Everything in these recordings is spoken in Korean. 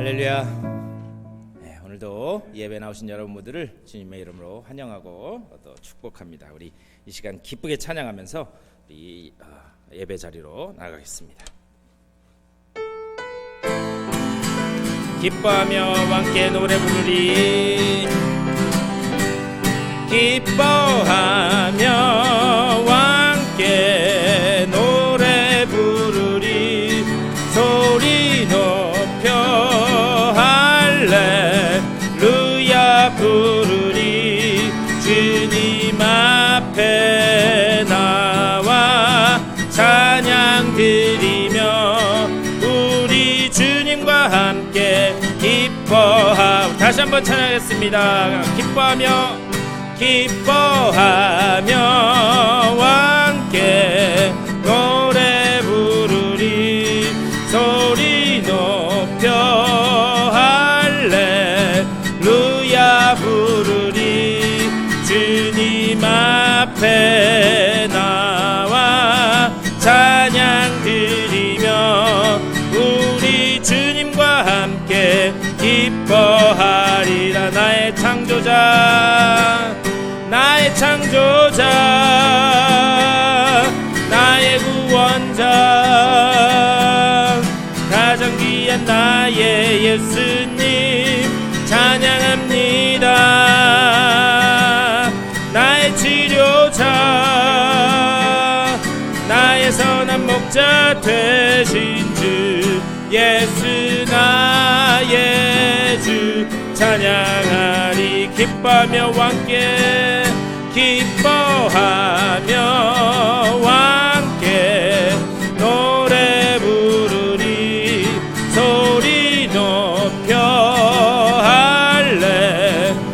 할렐루야. 네, 오늘도 예배 나오신 여러분 모두를 주님의 이름으로 환영하고 또 축복합니다. 우리 이 시간 기쁘게 찬양하면서 우리 예배 자리로 나가겠습니다. 기뻐하며 함께 노래 부르리. 기뻐하며 함께 노래 부르리. 소리 높여 할렐루야 부르리. 주님 앞에 나와 찬양 드리며 우리 주님과 함께 기뻐하고, 다시 한번 찬양하겠습니다. 기뻐하며 함께 노래 부르리. 소리 높여 할렐루야 부르리. 주님 앞에 나와 찬양 드리며 우리 주님과 함께 기뻐하리라. 나의 창조자, 나의 창조자, 나의 구원자, 가장 귀한 나의 예수님 찬양합니다. 나의 치료자, 나의 선한 목자 되신 주 예수 나의 주 찬양하리. 기뻐하며 함께, 기뻐하며 함께 노래 부르리. 소리 높여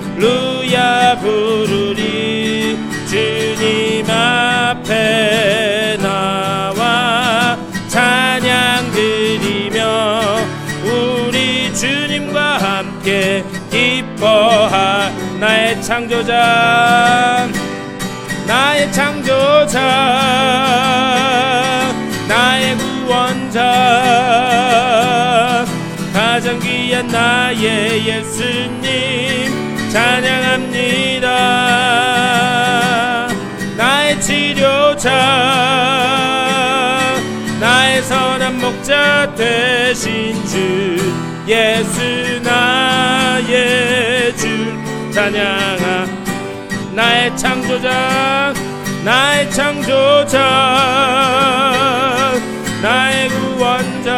할렐루야 부르리. 주님 앞에 나와 찬양 드리며 우리 주님과 함께 기뻐하. 나의 창조자, 나의 창조자, 나의 구원자, 가장 귀한 나의 예수님 찬양합니다. 나의 치료자, 나의 선한 목자 되신 주 예수 나의 주 찬양하. 나의 창조자, 나의 창조자, 나의 구원자,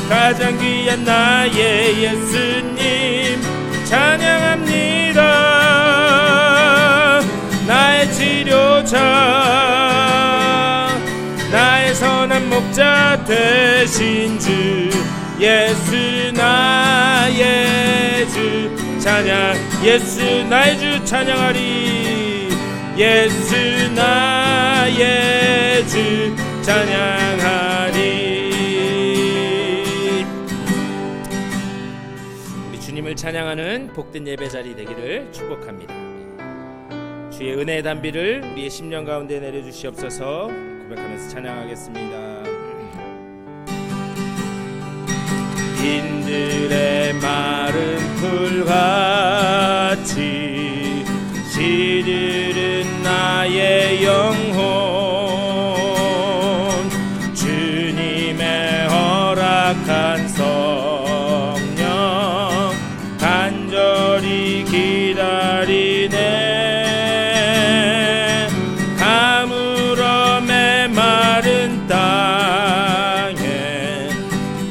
가장 귀한 나의 예수님 찬양합니다. 나의 치료자, 나의 선한 목자 되신 주 예수 나의 주 찬양. 예수 나의 주 찬양하리. 예수 나의 주 찬양하리. 우리 주님을 찬양하는 복된 예배 자리 되기를 축복합니다. 주의 은혜의 단비를 우리의 심령 가운데 내려주시옵소서. 고백하면서 찬양하겠습니다. 인들의 마른 풀같이 시들은 나의 영혼. 주님의 허락한 성령 간절히 기다리네. 가물어 메마른 땅에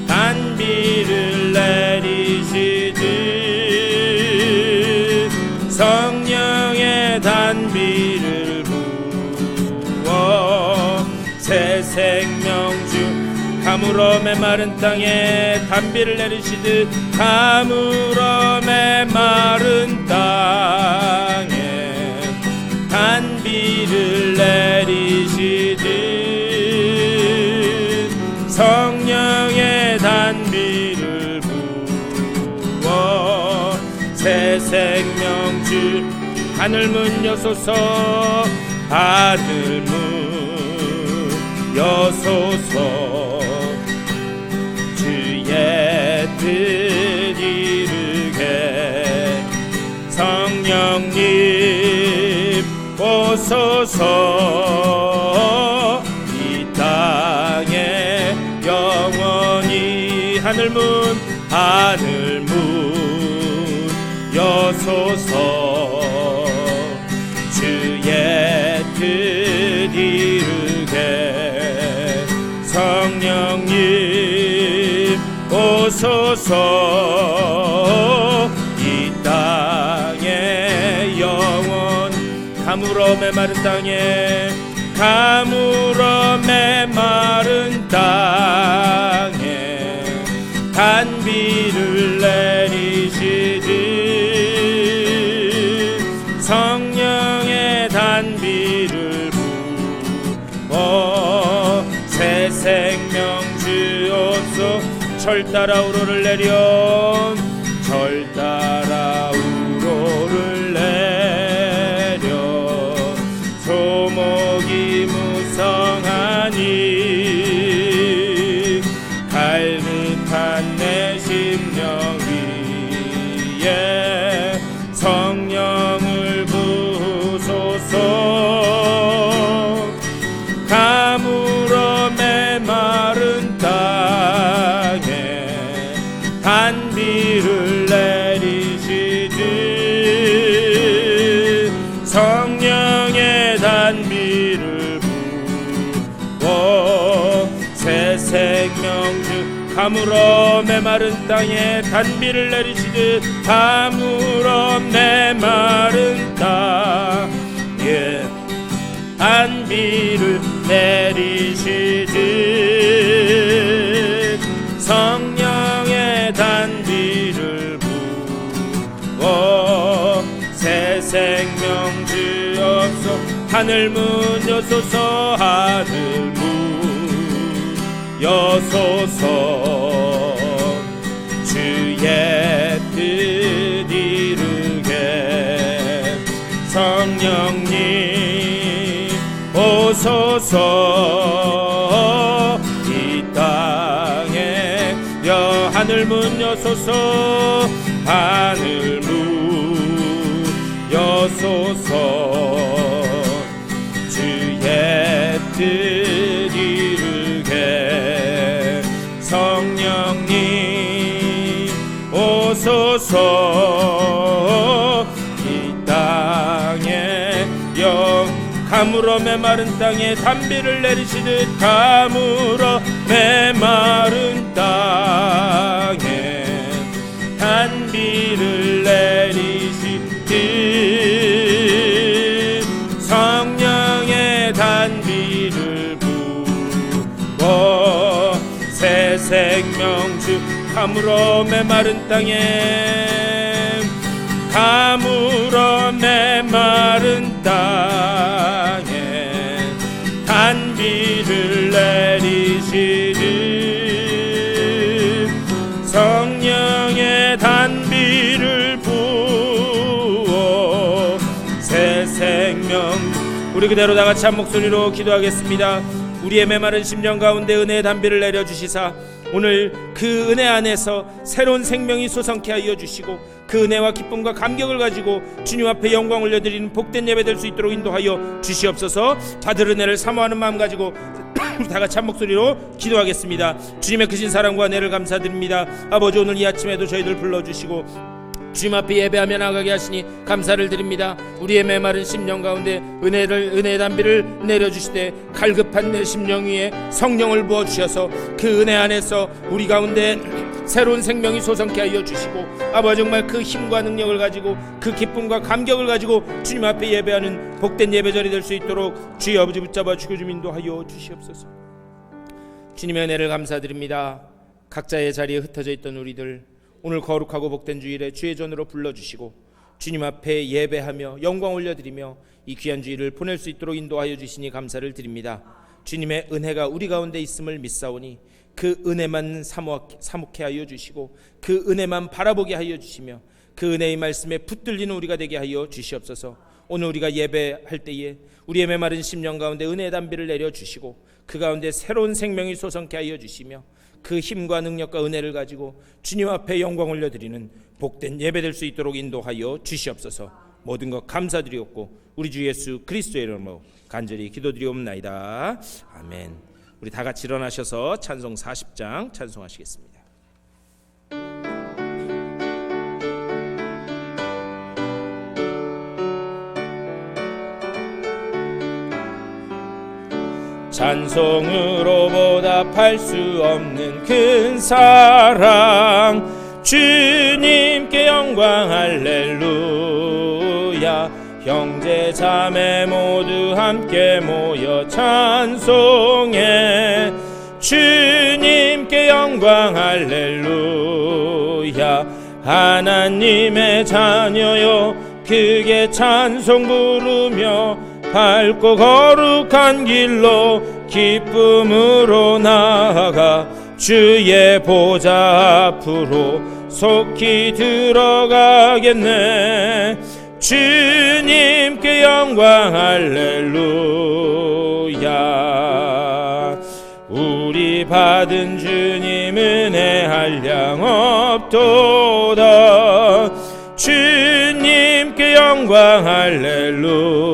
단비를 내리시듯 성령의 단비를 부어 새 생명주. 가물어 메마른 땅에 단비를 내리시듯 가물어 메마른 땅에 단비를 내리시듯 성령의 단비를 부어 새 생명주. 하늘 문 여소서, 하늘 문 여소서. 주의 이르게 성령님 오소서 이 땅에 영원히 하늘문 여소서 주의 뜻 이루게 성령님 오소서 이 땅에 영원 가물어 메마른 땅에 가물어 메마른 땅에 단비를 내리시지 성령의 단비를 부어 새 생명 주옵소 절 따라 우로를 내려 절 따라 우로를 내려 소목이 무성하니 갈급한 내 심령 위에 성령을 부소서 가물어 메마른 땅에 단비를 내리시지 성령의 단비를 부어 새 생명주 가물어 메마른 땅에 단비를 내리시듯 가물어 메마른 땅에 단비를 내리시듯 성령의 단비를 부어 새 생명 주옵소 하늘문 여소서 하늘문 여소서 주의 뜻 이루게 성령님 오소서 이 땅에 하늘문 여소서 하늘문 여소서 주의 뜻 이루게 성령님 오소서 이 땅에 가물어 메마른 땅에 단비를 내리시듯 가물어 메마른 땅에 단비를 내리시듯 성령의 단비를 부어 새 생명주 가물어 메마른 땅에 가물어 메마른 땅에 단비를 내리시듯 성령의 단비를 부어 새 생명 우리 그대로 다같이 한 목소리로 기도하겠습니다. 우리의 메마른 심령 가운데 은혜의 단비를 내려주시사 오늘 그 은혜 안에서 새로운 생명이 솟아나게 하여 주시고 그 은혜와 기쁨과 감격을 가지고 주님 앞에 영광 올려드리는 복된 예배 될 수 있도록 인도하여 주시옵소서. 받을 은혜를 사모하는 마음 가지고 다같이 한 목소리로 기도하겠습니다. 주님의 크신 사랑과 은혜를 감사드립니다. 아버지 오늘 이 아침에도 저희들 불러주시고 주님 앞에 예배하며 나가게 하시니 감사를 드립니다. 우리의 메마른 심령 가운데 은혜의 단비를 내려주시되 갈급한 내 심령 위에 성령을 부어주셔서 그 은혜 안에서 우리 가운데 새로운 생명이 솟아나게 하여 주시고 아버지 정말 그 힘과 능력을 가지고 그 기쁨과 감격을 가지고 주님 앞에 예배하는 복된 예배절이 될 수 있도록 주의 아버지 붙잡아 주고 좀 인도하여 주시옵소서. 주님의 은혜를 감사드립니다. 각자의 자리에 흩어져 있던 우리들 오늘 거룩하고 복된 주일에 주의 전으로 불러주시고 주님 앞에 예배하며 영광 올려드리며 이 귀한 주일을 보낼 수 있도록 인도하여 주시니 감사를 드립니다. 주님의 은혜가 우리 가운데 있음을 믿사오니 그 은혜만 사목해 하여 주시고 그 은혜만 바라보게 하여 주시며 그 은혜의 말씀에 붙들리는 우리가 되게 하여 주시옵소서. 오늘 우리가 예배할 때에 우리의 메마른 심령 가운데 은혜의 단비를 내려주시고 그 가운데 새로운 생명이 솟아나게 하여 주시며 그 힘과 능력과 은혜를 가지고 주님 앞에 영광 올려드리는 복된 예배될 수 있도록 인도하여 주시옵소서. 모든 것 감사드리옵고 우리 주 예수 그리스도의 이름으로 간절히 기도드리옵나이다. 아멘. 우리 다 같이 일어나셔서 찬송 40장 찬송하시겠습니다. 찬송으로 보답할 수 없는 큰 사랑, 주님께 영광 할렐루야. 형제 자매 모두 함께 모여 찬송해. 주님께 영광 할렐루야. 하나님의 자녀여 크게 찬송 부르며 밝고 거룩한 길로 기쁨으로 나아가 주의 보좌 앞으로 속히 들어가겠네. 주님께 영광 할렐루야. 우리 받은 주님 은혜 한량 없도다. 주님께 영광 할렐루야.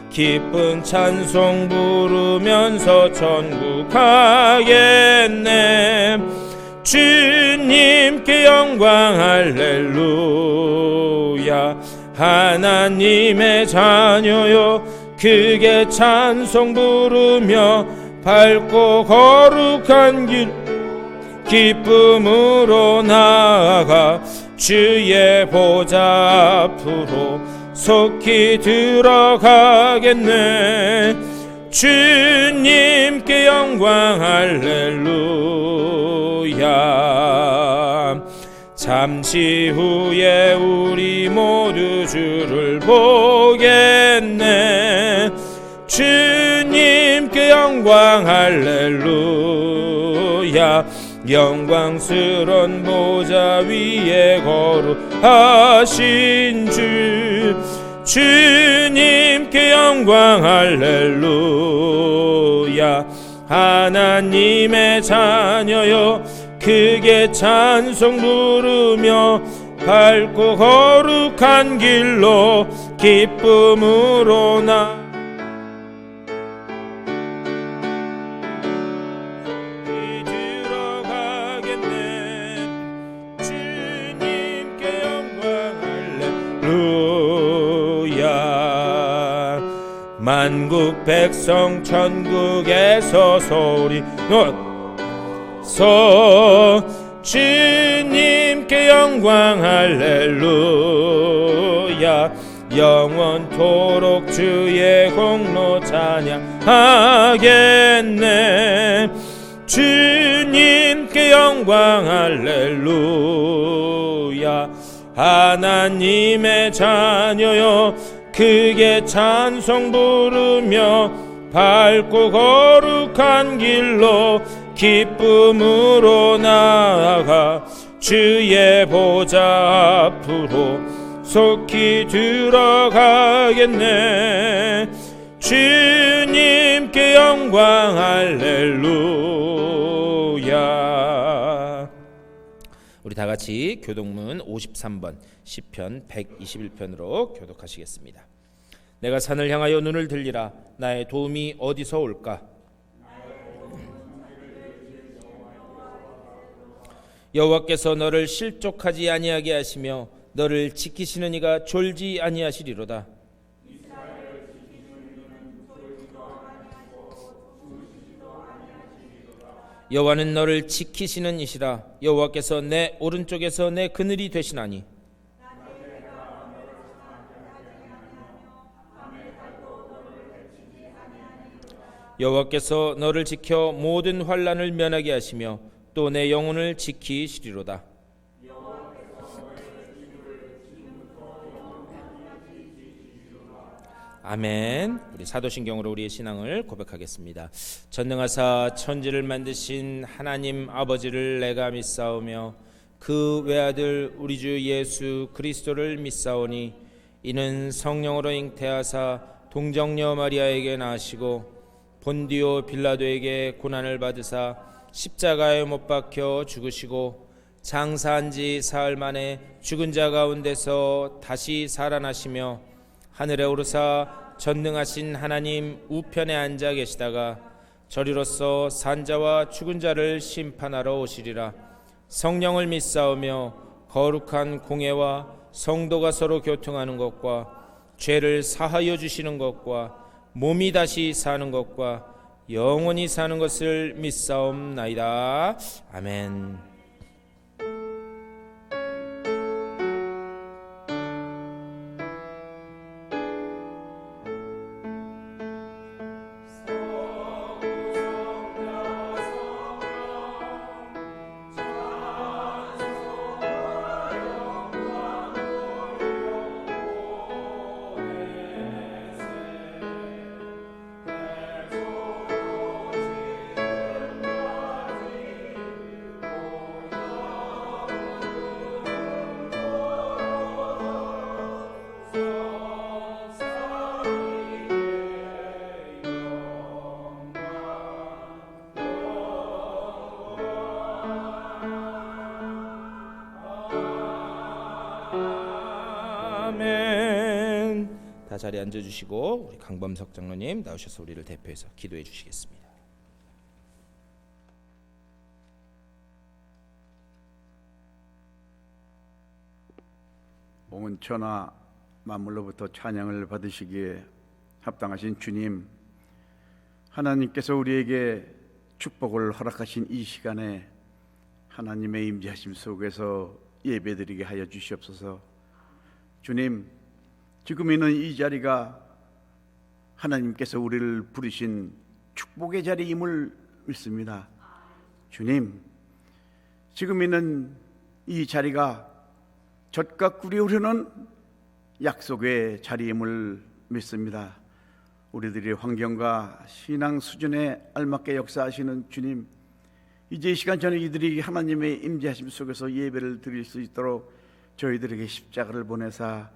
기쁜 찬송 부르면서 천국 가겠네. 주님께 영광 할렐루야. 하나님의 자녀여 크게 찬송 부르며 밝고 거룩한 길 기쁨으로 나아가 주의 보좌 앞으로 속히 들어가겠네. 주님께 영광 할렐루야. 잠시 후에 우리 모두 주를 보겠네. 주님께 영광 할렐루야. 영광스런 보좌 위에 거룩하신 주, 주님께 영광 할렐루야. 하나님의 자녀여 크게 찬송 부르며 밝고 거룩한 길로 기쁨으로 만국 백성 천국에서 소리 서 주님께 영광 할렐루야. 영원토록 주의 공로 찬양하겠네. 주님께 영광 할렐루야. 하나님의 자녀여 크게 찬송 부르며 밝고 거룩한 길로 기쁨으로 나아가 주의 보좌 앞으로 속히 들어가겠네. 주님께 영광 할렐루야. 우리 다 같이 교독문 53번 시편 121편으로 교독하시겠습니다. 내가 산을 향하여 눈을 들리라. 나의 도움이 어디서 올까? 여호와께서 너를 실족하지 아니하게 하시며 너를 지키시는 이가 졸지 아니하시리로다. 여호와는 너를 지키시는 이시라. 여호와께서 내 오른쪽에서 내 그늘이 되시나니 여호와께서 너를 지켜 모든 환난을 면하게 하시며 또 내 영혼을 지키시리로다. 아멘. 우리 사도신경으로 우리의 신앙을 고백하겠습니다. 전능하사 천지를 만드신 하나님 아버지를 내가 믿사오며 그 외아들 우리 주 예수 그리스도를 믿사오니 이는 성령으로 잉태하사 동정녀 마리아에게 나시고 본디오 빌라도에게 고난을 받으사 십자가에 못 박혀 죽으시고 장사한 지 사흘 만에 죽은 자 가운데서 다시 살아나시며 하늘에 오르사 전능하신 하나님 우편에 앉아 계시다가 저리로서 산자와 죽은 자를 심판하러 오시리라. 성령을 믿사오며 거룩한 공예와 성도가 서로 교통하는 것과 죄를 사하여 주시는 것과 몸이 다시 사는 것과 영원히 사는 것을 믿사옵나이다. 아멘. 아멘. 다 자리에 앉아주시고 우리 강범석 장로님 나오셔서 우리를 대표해서 기도해 주시겠습니다. 온 천하 만물로부터 찬양을 받으시기에 합당하신 주님, 하나님께서 우리에게 축복을 허락하신 이 시간에 하나님의 임재하심 속에서 예배드리게 하여 주시옵소서. 주님, 지금 있는 이 자리가 하나님께서 우리를 부르신 축복의 자리임을 믿습니다. 주님, 지금 있는 이 자리가 젖과 꿀이 흐르는 약속의 자리임을 믿습니다. 우리들의 환경과 신앙 수준에 알맞게 역사하시는 주님, 이제 이 시간 전에 이들이 하나님의 임재하심 속에서 예배를 드릴 수 있도록 저희들에게 십자가를 보내사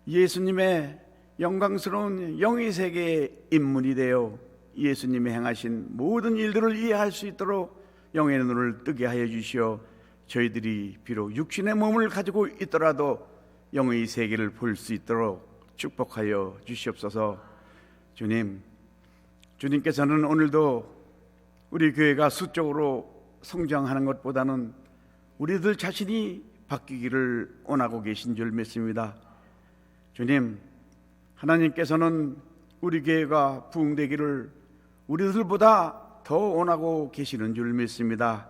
예수님의 영광스러운 영의 세계의 입문이 되어 예수님이 행하신 모든 일들을 이해할 수 있도록 영의 눈을 뜨게 하여 주시어 저희들이 비록 육신의 몸을 가지고 있더라도 영의 세계를 볼 수 있도록 축복하여 주시옵소서. 주님, 주님께서는 오늘도 우리 교회가 수적으로 성장하는 것보다는 우리들 자신이 바뀌기를 원하고 계신 줄 믿습니다. 주님, 하나님께서는 우리 교회가 부흥되기를 우리들보다 더 원하고 계시는 줄 믿습니다.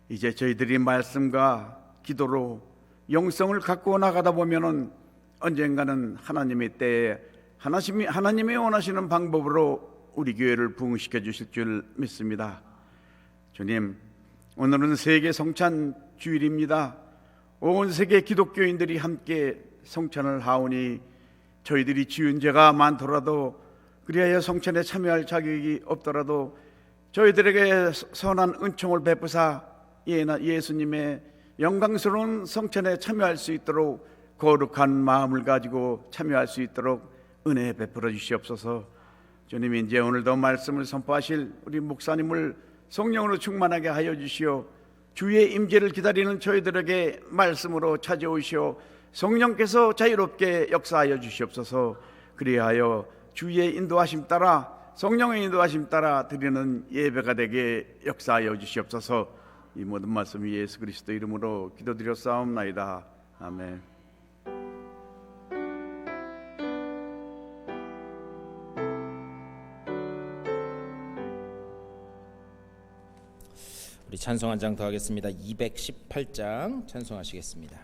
이제 저희들이 말씀과 기도로 영성을 갖고 나가다 보면은 언젠가는 하나님의 때에 하나님이 원하시는 방법으로 우리 교회를 부흥시켜 주실 줄 믿습니다. 주님, 오늘은 세계 성찬 주일입니다. 온 세계 기독교인들이 함께 성찬을 하오니 저희들이 지은 죄가 많더라도 그리하여 성찬에 참여할 자격이 없더라도 저희들에게 선한 은총을 베푸사 예수님의 영광스러운 성찬에 참여할 수 있도록 거룩한 마음을 가지고 참여할 수 있도록 은혜 베풀어 주시옵소서. 주님, 이제 오늘도 말씀을 선포하실 우리 목사님을 성령으로 충만하게 하여 주시오. 주의 임재를 기다리는 저희들에게 말씀으로 찾아오시오. 성령께서 자유롭게 역사하여 주시옵소서. 그리하여 주의 인도하심 따라 성령의 인도하심 따라 드리는 예배가 되게 역사하여 주시옵소서. 이 모든 말씀 예수 그리스도 이름으로 기도드렸사옵나이다. 아멘. 우리 찬송 한 장 더 하겠습니다. 218장 찬송하시겠습니다.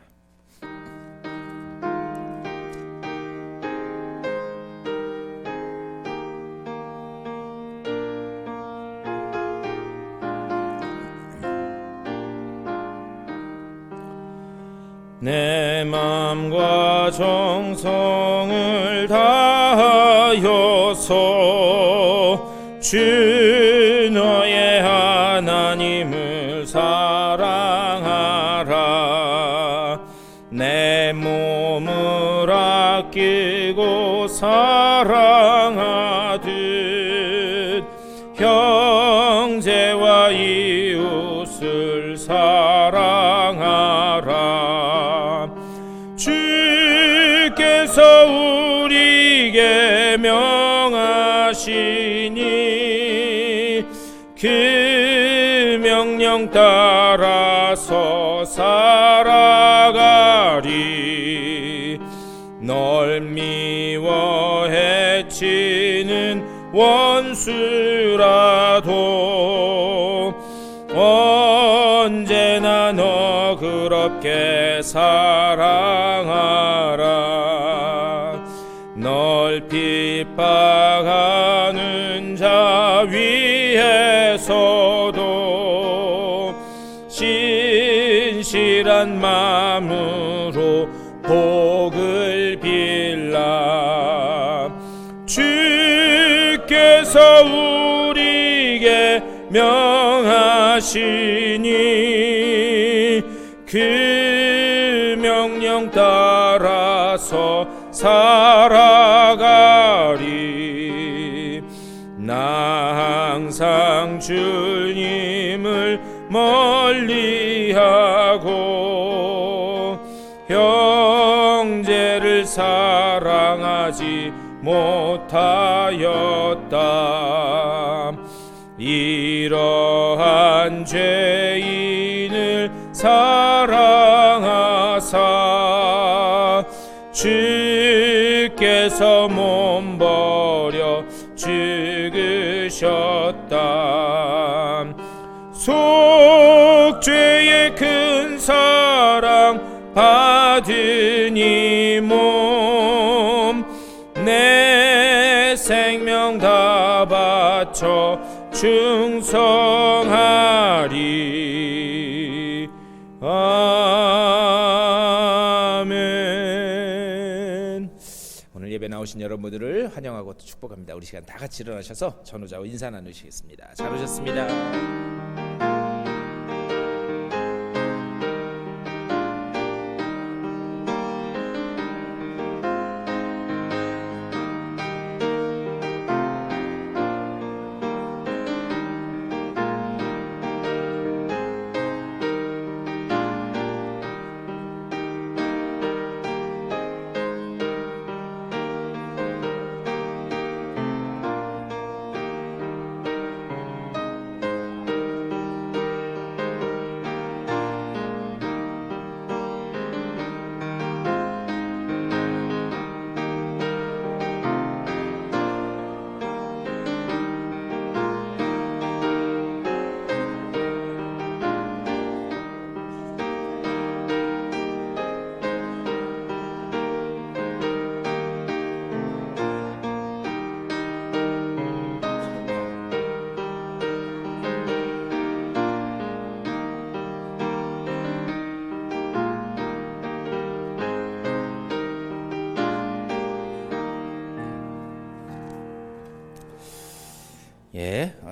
내 맘과 정성을 다하여서 주 너의 하나님을 사랑하라. 내 몸을 아끼고 사랑하듯 형제와 주께서 우리에게 명하시니 그 명령 따라서 살아가리. 널 미워 해치는 원수라도 언제나 너그럽게 사랑하라. 널 핍박하는 자 위에서도 신실한 마음으로 복을 빌라. 주께서 우리에게 명하시니 그 명령 따라서 살아가리. 나 항상 주님을 멀리하고 형제를 사랑하지 못하였다. 이러한 죄인을 사랑하사 주께서 몸버려 죽으셨다. 속죄의 큰 사랑 받은 이 몸 내 생명 다 바쳐 충성하리. 아멘. 오늘 예배 나오신 여러분들을 환영하고 축복합니다. 우리 시간 다 같이 일어나셔서 전우자와 인사 나누시겠습니다. 잘 오셨습니다.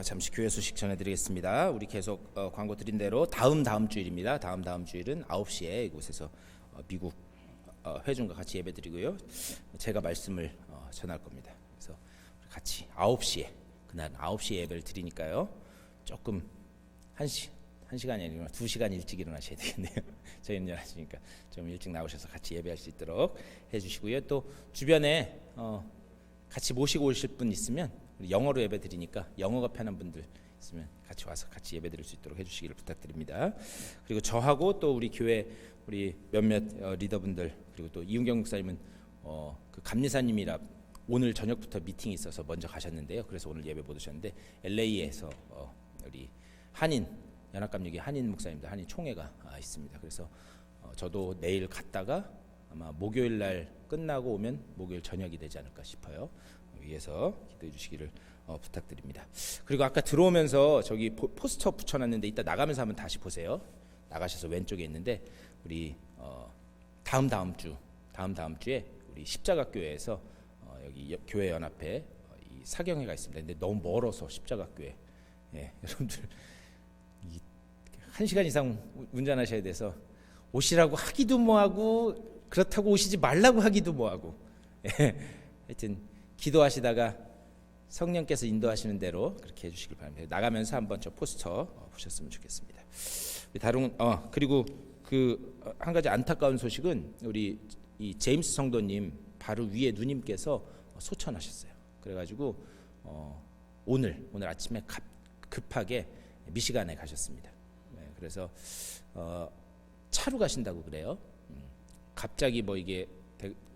잠시 교회 소식 전해드리겠습니다. 우리 계속 광고 드린 대로 다음 주일입니다. 다음 주일은 9시에 이곳에서 미국 회중과 같이 예배드리고요. 제가 말씀을 전할 겁니다. 그래서 같이 9시에 그날 9시에 예배를 드리니까요. 조금 1시간이 아니라 2시간 일찍 일어나셔야 되겠네요. 저희는 11시니까 좀 일찍 나오셔서 같이 예배할 수 있도록 해주시고요. 또 주변에 같이 모시고 오실 분 있으면 영어로 예배 드리니까 영어가 편한 분들 있으면 같이 와서 같이 예배 드릴 수 있도록 해주시기를 부탁드립니다. 그리고 저하고 또 우리 교회 우리 몇몇 리더분들 그리고 또 이윤경 목사님은 그 감리사님이라 오늘 저녁부터 미팅이 있어서 먼저 가셨는데요. 그래서 오늘 예배 못 오셨는데 LA에서 우리 한인 연합감리교 한인 목사님들 한인 총회가 있습니다. 그래서 저도 내일 갔다가 아마 목요일 날 끝나고 오면 목요일 저녁이 되지 않을까 싶어요. 위해서 기도해 주시기를 부탁드립니다. 그리고 아까 들어오면서 저기 포스터 붙여놨는데 이따 나가면서 한번 다시 보세요. 나가셔서 왼쪽에 있는데 우리 다음 주에 우리 십자가교회에서 여기 교회 연합회 이 사경회가 있습니다. 근데 너무 멀어서 십자가교회 여러분들 1시간 이상 운전하셔야 돼서 오시라고 하기도 뭐하고 그렇다고 오시지 말라고 하기도 뭐하고 하여튼 기도하시다가 성령께서 인도하시는 대로 그렇게 해주시길 바랍니다. 나가면서 한번 저 포스터 보셨으면 좋겠습니다. 다른 그리고 그 한 가지 안타까운 소식은 우리 이 제임스 성도님 바로 위에 누님께서 소천하셨어요. 그래가지고 오늘 아침에 급하게 미시간에 가셨습니다. 네, 그래서 차로 가신다고 그래요. 갑자기 뭐 이게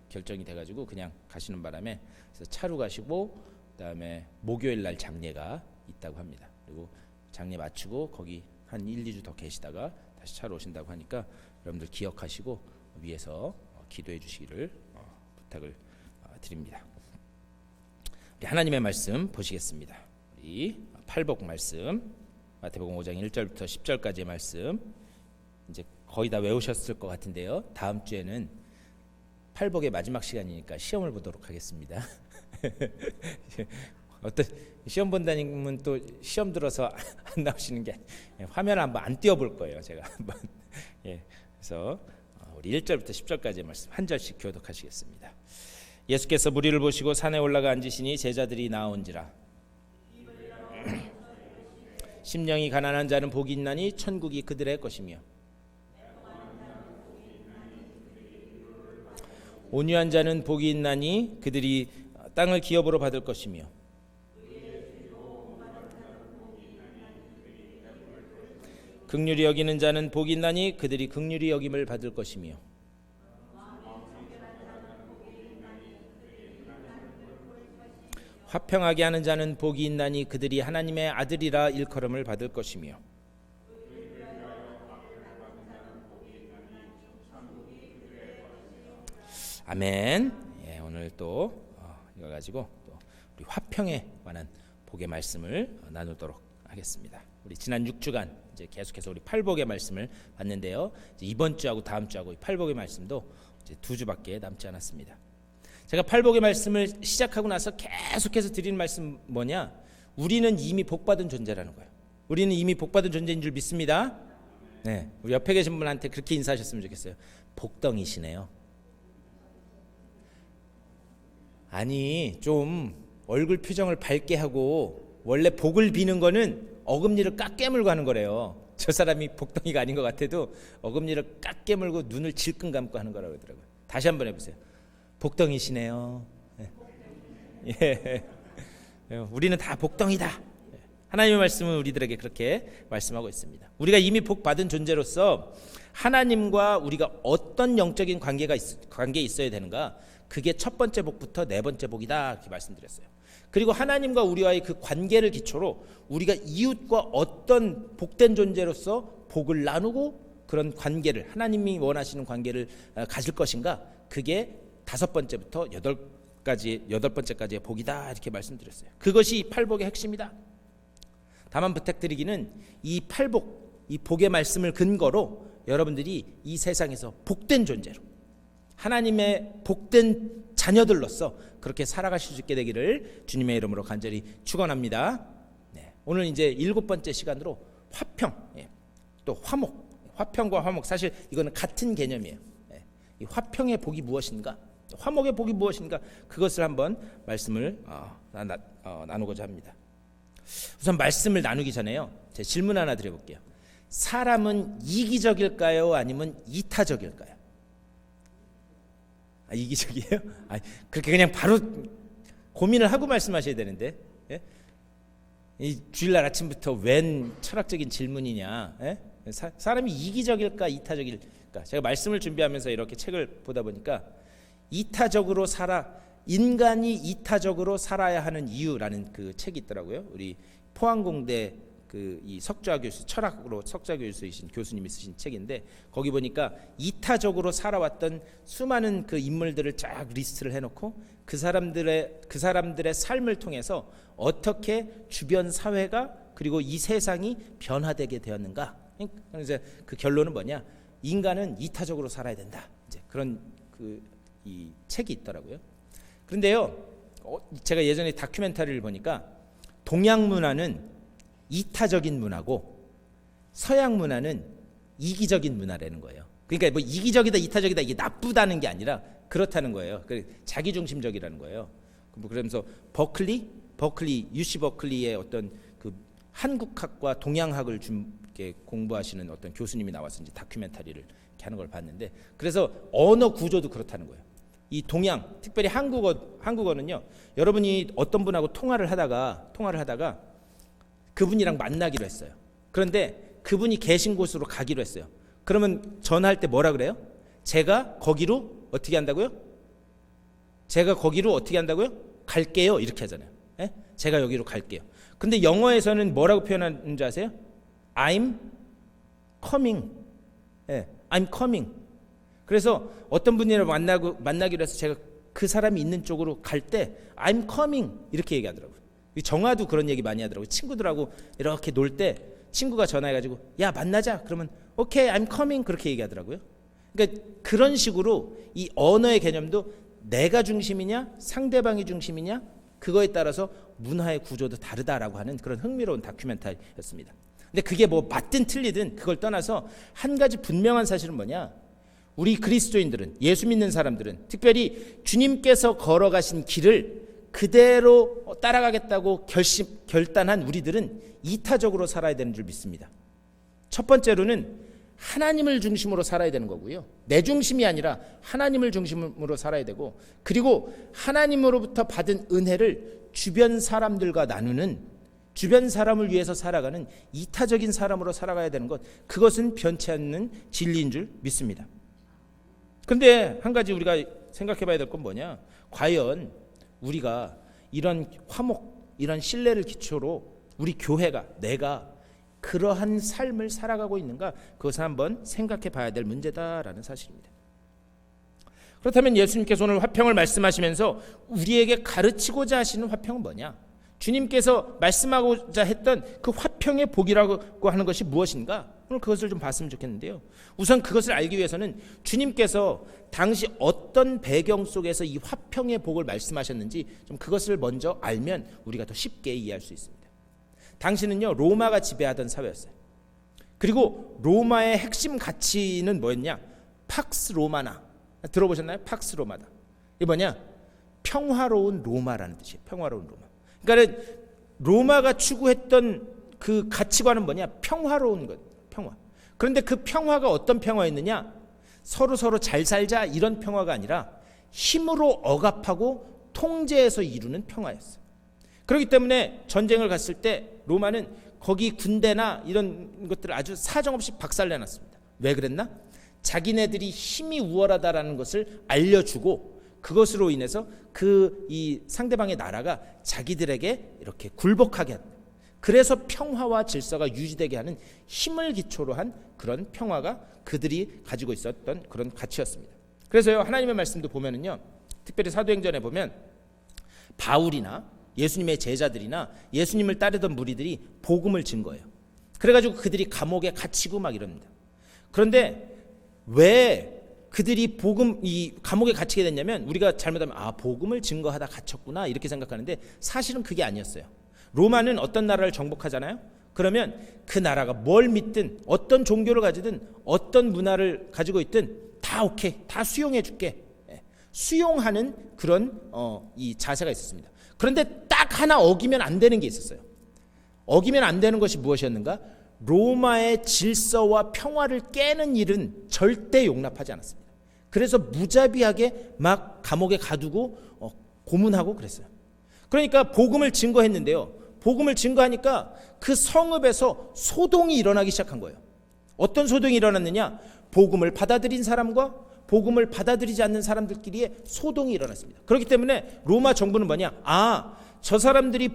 결정이 돼가지고 그냥 가시는 바람에 그래서 차로 가시고 그다음에 목요일 날 장례가 있다고 합니다. 그리고 장례 마치고 거기 한 1, 2주 더 계시다가 다시 차로 오신다고 하니까 여러분들 기억하시고 위에서 기도해 주시기를 부탁을 드립니다. 우리 하나님의 말씀 보시겠습니다. 우리 팔복 말씀 마태복음 5장 1절부터 10절까지의 말씀 이제 거의 다 외우셨을 것 같은데요. 다음 주에는 팔복의 마지막 시간이니까 시험을 보도록 하겠습니다. 어떤 시험 본다님은 또 시험 들어서 안 나오시는 게 화면 한번 안 띄워볼 거예요. 제가 한번 그래서 우리 1절부터 10절까지의 말씀 한 절씩 교독하시겠습니다. 예수께서 무리를 보시고 산에 올라가 앉으시니 제자들이 나온지라. 심령이 가난한 자는 복이 있나니 천국이 그들의 것이며 온유한 자는 복이 있나니 그들이 땅을 기업으로 받을 것이며 긍휼히 여기는 자는 복이 있나니 그들이 긍휼히 여김을 받을 것이며 화평하게 하는 자는 복이 있나니 그들이 하나님의 아들이라 일컬음을 받을 것이며 아멘. 오늘 또 이거 가지고 또 우리 화평에 관한 복의 말씀을 나누도록 하겠습니다. 우리 지난 6주간 이제 계속해서 우리 팔복의 말씀을 봤는데요. 이제 이번 주하고 다음 주하고 이 팔복의 말씀도 이제 2주밖에 남지 않았습니다. 제가 팔복의 말씀을 시작하고 나서 계속해서 드리는 말씀 뭐냐? 우리는 이미 복받은 존재라는 거예요. 우리는 이미 복받은 존재인 줄 믿습니다. 네, 우리 옆에 계신 분한테 그렇게 인사하셨으면 좋겠어요. 복덩이시네요. 아니 좀 얼굴 표정을 밝게 하고 원래 복을 비는 거는 어금니를 깍 깨물고 하는 거래요. 저 사람이 복덩이가 아닌 것 같아도 어금니를 깍 깨물고 눈을 질끈 감고 하는 거라고 그러더라고요. 다시 한번 해보세요. 복덩이시네요. 예. 우리는 다 복덩이다. 하나님의 말씀은 우리들에게 그렇게 말씀하고 있습니다. 우리가 이미 복 받은 존재로서 하나님과 우리가 어떤 영적인 관계에 있어야 되는가? 그게 첫 번째 복부터 네 번째 복이다 이렇게 말씀드렸어요. 그리고 하나님과 우리와의 그 관계를 기초로 우리가 이웃과 어떤 복된 존재로서 복을 나누고 그런 관계를 하나님이 원하시는 관계를 가질 것인가? 그게 다섯 번째부터 여덟 번째까지의 복이다 이렇게 말씀드렸어요. 그것이 팔복의 핵심이다. 다만 부탁드리기는 이 팔복, 이 복의 말씀을 근거로 여러분들이 이 세상에서 복된 존재로 하나님의 복된 자녀들로서 그렇게 살아가실 수 있게 되기를 주님의 이름으로 간절히 축원합니다. 네, 오늘 이제 7번째 시간으로 화평, 또 화목, 화평과 화목 사실 이거는 같은 개념이에요. 이 화평의 복이 무엇인가, 화목의 복이 무엇인가 그것을 한번 말씀을 나누고자 합니다. 우선 말씀을 나누기 전에요. 제가 질문 하나 드려볼게요. 사람은 이기적일까요? 아니면 이타적일까요? 이기적이에요? 그렇게 그냥 바로 고민을 하고 말씀하셔야 되는데 이 주일날 아침부터 웬 철학적인 질문이냐? 사람이 이기적일까 이타적일까? 제가 말씀을 준비하면서 이렇게 책을 보다 보니까 인간이 이타적으로 살아야 하는 이유라는 그 책이 있더라고요. 우리 포항공대 이 석좌 교수, 철학으로 석좌 교수이신 교수님이 쓰신 책인데 거기 보니까 이타적으로 살아왔던 수많은 그 인물들을 쫙 리스트를 해놓고 그 사람들의 삶을 통해서 어떻게 주변 사회가 그리고 이 세상이 변화되게 되었는가. 그래서 그 결론은 뭐냐? 인간은 이타적으로 살아야 된다. 이제 그런 이 책이 있더라고요. 그런데요, 제가 예전에 다큐멘터리를 보니까 동양 문화는 이타적인 문화고 서양 문화는 이기적인 문화라는 거예요. 그러니까 뭐 이기적이다 이타적이다 이게 나쁘다는 게 아니라 그렇다는 거예요. 자기중심적이라는 거예요. 그러면서 UC 버클리의 어떤 그 한국학과 동양학을 이렇게 공부하시는 어떤 교수님이 나와서 이제 다큐멘터리를 이렇게 하는 걸 봤는데 그래서 언어 구조도 그렇다는 거예요. 이 동양, 특별히 한국어는요. 여러분이 어떤 분하고 통화를 하다가 그분이랑 만나기로 했어요. 그런데 그분이 계신 곳으로 가기로 했어요. 그러면 전화할 때 뭐라 그래요? 제가 거기로 어떻게 한다고요? 갈게요. 이렇게 하잖아요. 예? 제가 여기로 갈게요. 근데 영어에서는 뭐라고 표현하는 줄 아세요? I'm coming. 예, I'm coming. 그래서 어떤 분이랑 만나기로 해서 제가 그 사람이 있는 쪽으로 갈 때 I'm coming 이렇게 얘기하더라고요. 정화도 그런 얘기 많이 하더라고요. 친구들하고 이렇게 놀 때 친구가 전화해가지고 야 만나자 그러면 오케이 I'm coming 그렇게 얘기하더라고요. 그러니까 그런 식으로 이 언어의 개념도 내가 중심이냐 상대방이 중심이냐 그거에 따라서 문화의 구조도 다르다라고 하는 그런 흥미로운 다큐멘터리였습니다. 근데 그게 뭐 맞든 틀리든 그걸 떠나서 한 가지 분명한 사실은 뭐냐, 우리 그리스도인들은, 예수 믿는 사람들은, 특별히 주님께서 걸어가신 길을 그대로 따라가겠다고 결단한 우리들은 이타적으로 살아야 되는 줄 믿습니다. 첫 번째로는 하나님을 중심으로 살아야 되는 거고요. 내 중심이 아니라 하나님을 중심으로 살아야 되고, 그리고 하나님으로부터 받은 은혜를 주변 사람들과 나누는, 주변 사람을 위해서 살아가는 이타적인 사람으로 살아가야 되는 것, 그것은 변치 않는 진리인 줄 믿습니다. 그런데 한 가지 우리가 생각해 봐야 될 건 뭐냐, 과연 우리가 이런 화목, 이런 신뢰를 기초로 우리 교회가, 내가 그러한 삶을 살아가고 있는가, 그것을 한번 생각해 봐야 될 문제다라는 사실입니다. 그렇다면 예수님께서 오늘 화평을 말씀하시면서 우리에게 가르치고자 하시는 화평은 뭐냐, 주님께서 말씀하고자 했던 그 화평의 복이라고 하는 것이 무엇인가, 오늘 그것을 좀 봤으면 좋겠는데요. 우선 그것을 알기 위해서는 주님께서 당시 어떤 배경 속에서 이 화평의 복을 말씀하셨는지 좀 그것을 먼저 알면 우리가 더 쉽게 이해할 수 있습니다. 당시는요, 로마가 지배하던 사회였어요. 그리고 로마의 핵심 가치는 뭐였냐, 팍스 로마나, 들어보셨나요? 팍스 로마다. 이게 뭐냐, 평화로운 로마라는 뜻이에요. 평화로운 로마. 그러니까 로마가 추구했던 그 가치관은 뭐냐, 평화로운 것, 평화. 그런데 그 평화가 어떤 평화였느냐, 서로 잘 살자 이런 평화가 아니라 힘으로 억압하고 통제해서 이루는 평화였어요. 그렇기 때문에 전쟁을 갔을 때 로마는 거기 군대나 이런 것들을 아주 사정없이 박살내놨습니다. 왜 그랬나? 자기네들이 힘이 우월하다라는 것을 알려주고, 그것으로 인해서 이 상대방의 나라가 자기들에게 이렇게 굴복하게 한다. 그래서 평화와 질서가 유지되게 하는 힘을 기초로 한 그런 평화가 그들이 가지고 있었던 그런 가치였습니다. 그래서요, 하나님의 말씀도 보면은요, 특별히 사도행전에 보면 바울이나 예수님의 제자들이나 예수님을 따르던 무리들이 복음을 진 거예요. 그래가지고 그들이 감옥에 갇히고 막 이럽니다. 그런데 왜 그들이 이 감옥에 갇히게 됐냐면, 우리가 잘못하면 복음을 증거하다 갇혔구나 이렇게 생각하는데 사실은 그게 아니었어요. 로마는 어떤 나라를 정복하잖아요. 그러면 그 나라가 뭘 믿든, 어떤 종교를 가지든, 어떤 문화를 가지고 있든 다 오케이, 다 수용해 줄게, 수용하는 그런 이 자세가 있었습니다. 그런데 딱 하나 어기면 안 되는 게 있었어요. 어기면 안 되는 것이 무엇이었는가? 로마의 질서와 평화를 깨는 일은 절대 용납하지 않았습니다. 그래서 무자비하게 막 감옥에 가두고 고문하고 그랬어요. 그러니까 복음을 증거했는데요, 복음을 증거하니까 그 성읍에서 소동이 일어나기 시작한 거예요. 어떤 소동이 일어났느냐, 복음을 받아들인 사람과 복음을 받아들이지 않는 사람들끼리의 소동이 일어났습니다. 그렇기 때문에 로마 정부는 뭐냐, 저 사람들이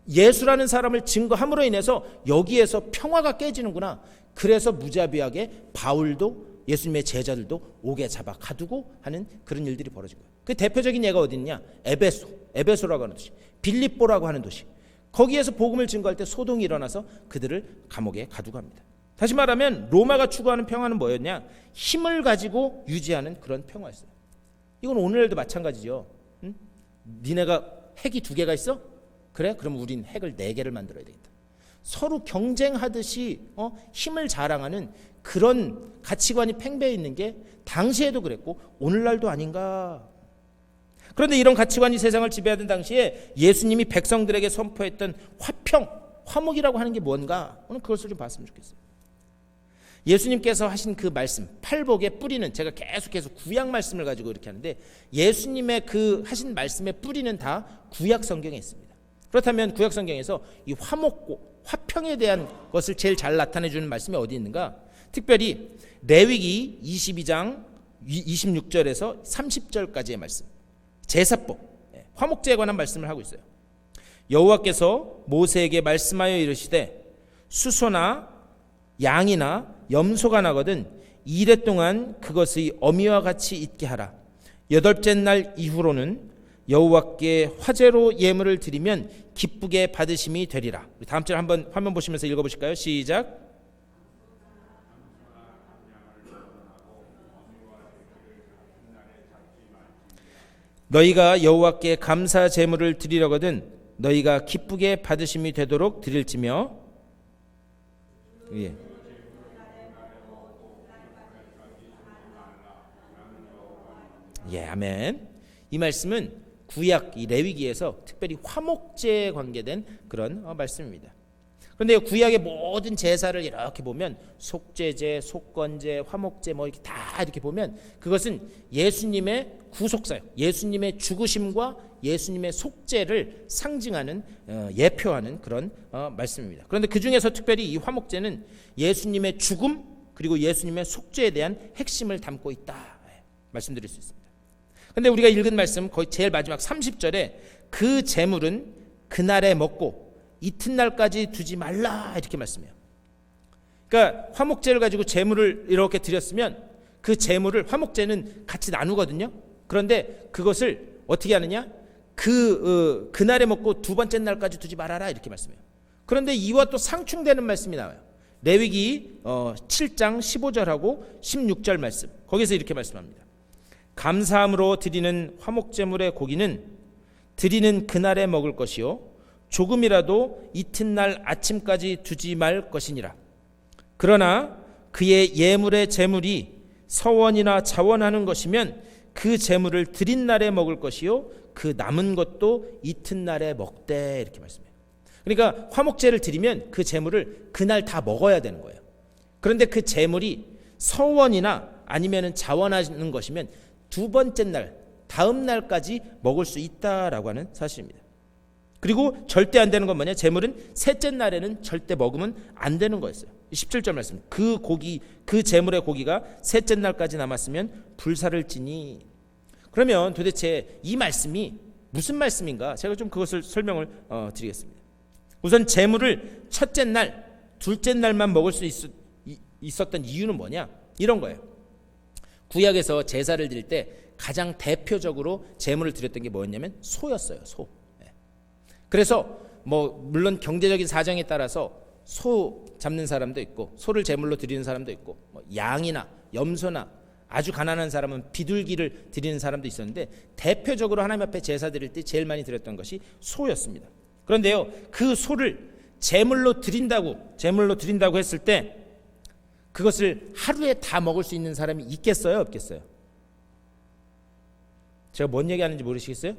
예수라는 사람을 증거함으로 인해서 여기에서 평화가 깨지는구나. 그래서 무자비하게 바울도 예수님의 제자들도 옥에 잡아 가두고 하는 그런 일들이 벌어진 거예요. 그 대표적인 예가 어디 있냐, 에베소라고 하는 도시, 빌립보라고 하는 도시. 거기에서 복음을 증거할 때 소동이 일어나서 그들을 감옥에 가두고 합니다. 다시 말하면 로마가 추구하는 평화는 뭐였냐, 힘을 가지고 유지하는 그런 평화였어요. 이건 오늘날도 마찬가지죠. 응? 니네가 핵이 2개가 있어? 그래? 그럼 우린 핵을 4개를 만들어야 되겠다. 서로 경쟁하듯이 힘을 자랑하는 그런 가치관이 팽배해 있는 게 당시에도 그랬고 오늘날도 아닌가. 그런데 이런 가치관이 세상을 지배하던 당시에 예수님이 백성들에게 선포했던 화평, 화목이라고 하는 게 뭔가, 오늘 그것을 좀 봤으면 좋겠어요. 예수님께서 하신 그 말씀, 팔복의 뿌리는, 제가 계속해서 구약 말씀을 가지고 이렇게 하는데 예수님의 그 하신 말씀의 뿌리는 다 구약 성경에 있습니다. 그렇다면 구약 성경에서 이 화목고 화평에 대한 것을 제일 잘 나타내 주는 말씀이 어디 있는가? 특별히 레위기 22장 26절에서 30절까지의 말씀, 제사법, 화목제에 관한 말씀을 하고 있어요. 여호와께서 모세에게 말씀하여 이르시되 수소나 양이나 염소가 나거든 이래 동안 그것의 어미와 같이 있게 하라. 여덟째 날 이후로는 여호와께 화제로 예물을 드리면 기쁘게 받으심이 되리라. 다음 절 한번 화면 보시면서 읽어보실까요? 시작. 너희가 여호와께 감사 제물을 드리려거든 너희가 기쁘게 받으심이 되도록 드릴지며. 예. 예, 아멘. 이 말씀은 구약 이 레위기에서 특별히 화목제에 관계된 그런 말씀입니다. 그런데 구약의 모든 제사를 이렇게 보면 속죄제, 속건제, 화목제 뭐 이렇게 다 이렇게 보면 그것은 예수님의 구속사역, 예수님의 죽으심과 예수님의 속죄를 상징하는 예표하는 그런 말씀입니다. 그런데 그 중에서 특별히 이 화목제는 예수님의 죽음 그리고 예수님의 속죄에 대한 핵심을 담고 있다 말씀드릴 수 있습니다. 그런데 우리가 읽은 말씀 거의 제일 마지막 30절에 그 제물은 그날에 먹고 이튿날까지 두지 말라 이렇게 말씀해요. 그러니까 화목제를 가지고 제물을 이렇게 드렸으면 그 제물을 화목제는 같이 나누거든요. 그런데 그것을 어떻게 하느냐? 그날에 먹고 두 번째 날까지 두지 말아라 이렇게 말씀해요. 그런데 이와 또 상충되는 말씀이 나와요. 레위기 7장 15절하고 16절 말씀. 거기서 이렇게 말씀합니다. 감사함으로 드리는 화목제물의 고기는 드리는 그날에 먹을 것이요 조금이라도 이튿날 아침까지 두지 말 것이니라. 그러나 그의 예물의 제물이 서원이나 자원하는 것이면 그 제물을 드린 날에 먹을 것이요 그 남은 것도 이튿날에 먹되 이렇게 말씀해요. 그러니까 화목제를 드리면 그 제물을 그날 다 먹어야 되는 거예요. 그런데 그 제물이 서원이나 아니면은 자원하는 것이면 두 번째 날, 다음 날까지 먹을 수 있다라고 하는 사실입니다. 그리고 절대 안 되는 건 뭐냐? 제물은 셋째 날에는 절대 먹으면 안 되는 거였어요. 17절 말씀. 그 고기, 그 제물의 고기가 셋째 날까지 남았으면 불사를 지니. 그러면 도대체 이 말씀이 무슨 말씀인가? 제가 좀 그것을 설명을 드리겠습니다. 우선 제물을 첫째 날, 둘째 날만 먹을 수 있었던 이유는 뭐냐? 이런 거예요. 구약에서 제사를 드릴 때 가장 대표적으로 제물을 드렸던 게 뭐였냐면 소였어요. 소. 그래서 뭐 물론 경제적인 사정에 따라서 소 잡는 사람도 있고 소를 제물로 드리는 사람도 있고 뭐 양이나 염소나 아주 가난한 사람은 비둘기를 드리는 사람도 있었는데 대표적으로 하나님 앞에 제사 드릴 때 제일 많이 드렸던 것이 소였습니다. 그런데요, 그 소를 제물로 드린다고 했을 때 그것을 하루에 다 먹을 수 있는 사람이 있겠어요, 없겠어요? 제가 뭔 얘기하는지 모르시겠어요?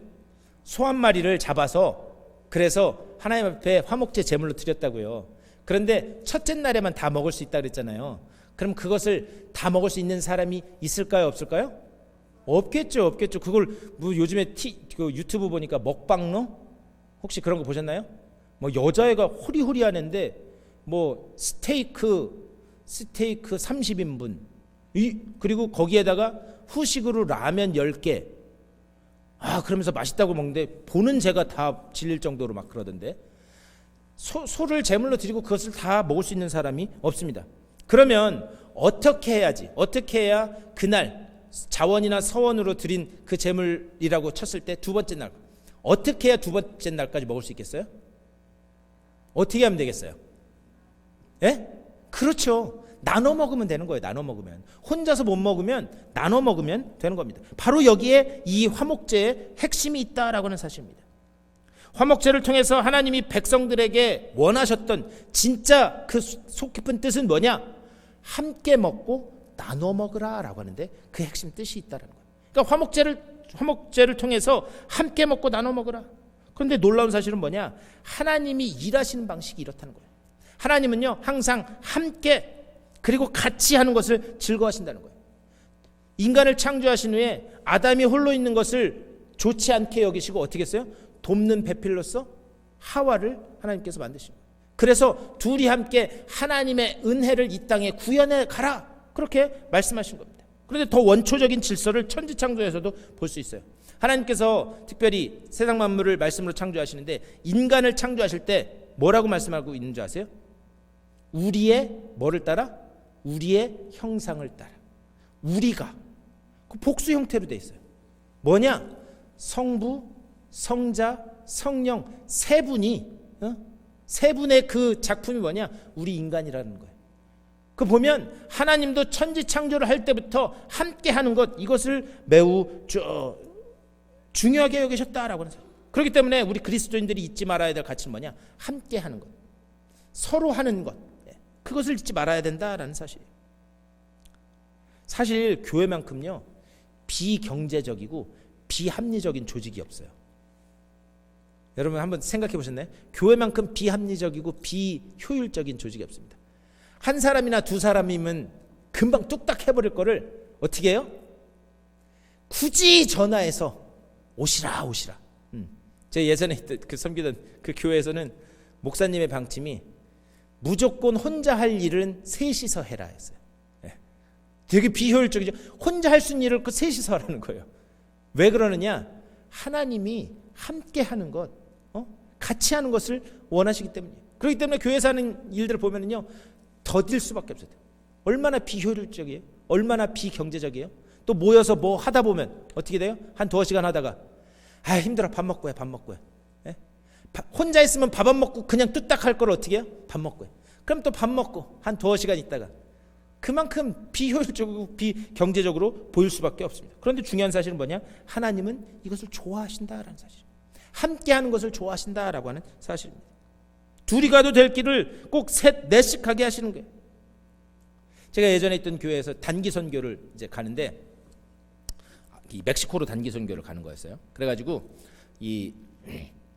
소 한 마리를 잡아서 그래서 하나님 앞에 화목제 제물로 드렸다고요. 그런데 첫째 날에만 다 먹을 수 있다 그랬잖아요. 그럼 그것을 다 먹을 수 있는 사람이 있을까요, 없을까요? 없겠죠. 그걸 뭐 요즘에 그 유튜브 보니까 먹방러 혹시 그런 거 보셨나요? 뭐 여자애가 호리호리하는데 뭐 스테이크 30인분 그리고 거기에다가 후식으로 라면 10개 그러면서 맛있다고 먹는데 보는 제가 다 질릴 정도로 막 그러던데 소를 제물로 드리고 그것을 다 먹을 수 있는 사람이 없습니다. 그러면 어떻게 해야 그날 자원이나 서원으로 드린 그 제물이라고 쳤을 때 두 번째 날 어떻게 해야 두 번째 날까지 먹을 수 있겠어요? 어떻게 하면 되겠어요? 예? 그렇죠. 나눠 먹으면 되는 거예요. 나눠 먹으면. 혼자서 못 먹으면 나눠 먹으면 되는 겁니다. 바로 여기에 이 화목제의 핵심이 있다라고 하는 사실입니다. 화목제를 통해서 하나님이 백성들에게 원하셨던 진짜 그 속 깊은 뜻은 뭐냐? 함께 먹고 나눠 먹으라라고 하는데 그 핵심 뜻이 있다라는 거예요. 그러니까 화목제를 통해서 함께 먹고 나눠 먹으라. 그런데 놀라운 사실은 뭐냐? 하나님이 일하시는 방식이 이렇다는 거예요. 하나님은요 항상 함께 그리고 같이 하는 것을 즐거워하신다는 거예요. 인간을 창조하신 후에 아담이 홀로 있는 것을 좋지 않게 여기시고 어떻게 했어요? 돕는 배필로서 하와를 하나님께서 만드신 거예요. 그래서 둘이 함께 하나님의 은혜를 이 땅에 구현해 가라, 그렇게 말씀하신 겁니다. 그런데 더 원초적인 질서를 천지창조에서도 볼 수 있어요. 하나님께서 특별히 세상 만물을 말씀으로 창조하시는데 인간을 창조하실 때 뭐라고 말씀하고 있는 줄 아세요? 우리의 뭐를 따라? 우리의 형상을 따라. 우리가 그 복수 형태로 돼 있어요. 뭐냐? 성부, 성자, 성령 세 분이 세 분의 그 작품이 뭐냐? 우리 인간이라는 거예요. 그 보면 하나님도 천지 창조를 할 때부터 함께 하는 것, 이것을 매우 중요하게 여기셨다라고 하는 거예요. 그렇기 때문에 우리 그리스도인들이 잊지 말아야 될 가치는 뭐냐? 함께 하는 것, 서로 하는 것, 그것을 잊지 말아야 된다라는 사실이에요. 사실 교회만큼요 비경제적이고 비합리적인 조직이 없어요. 여러분 한번 생각해 보셨나요? 교회만큼 비합리적이고 비효율적인 조직이 없습니다. 한 사람이나 두 사람이면 금방 뚝딱 해버릴 거를 어떻게 해요? 굳이 전화해서 오시라. 제가 예전에 그 섬기던 그 교회에서는 목사님의 방침이 무조건 혼자 할 일은 셋이서 해라 했어요. 되게 비효율적이죠. 혼자 할 수 있는 일을 그 셋이서 하라는 거예요. 왜 그러느냐? 하나님이 함께 하는 것, 같이 하는 것을 원하시기 때문이에요. 그렇기 때문에 교회에서 하는 일들을 보면요 더딜 수밖에 없어요. 얼마나 비효율적이에요? 얼마나 비경제적이에요? 또 모여서 뭐 하다 보면 어떻게 돼요? 한 두어 시간 하다가 힘들어, 밥 먹고 해. 혼자 있으면 밥 안 먹고 그냥 뚝딱 할 걸 어떻게 해요? 밥 먹고 해. 그럼 또 밥 먹고 한 두어 시간 있다가 그만큼 비효율적이고 비경제적으로 보일 수밖에 없습니다. 그런데 중요한 사실은 뭐냐? 하나님은 이것을 좋아하신다라는 사실, 함께하는 것을 좋아하신다라고 하는 사실입니다. 둘이 가도 될 길을 꼭 셋, 넷씩 가게 하시는 거예요. 제가 예전에 있던 교회에서 단기 선교를 이제 가는데 멕시코로 단기 선교를 가는 거였어요. 그래가지고 이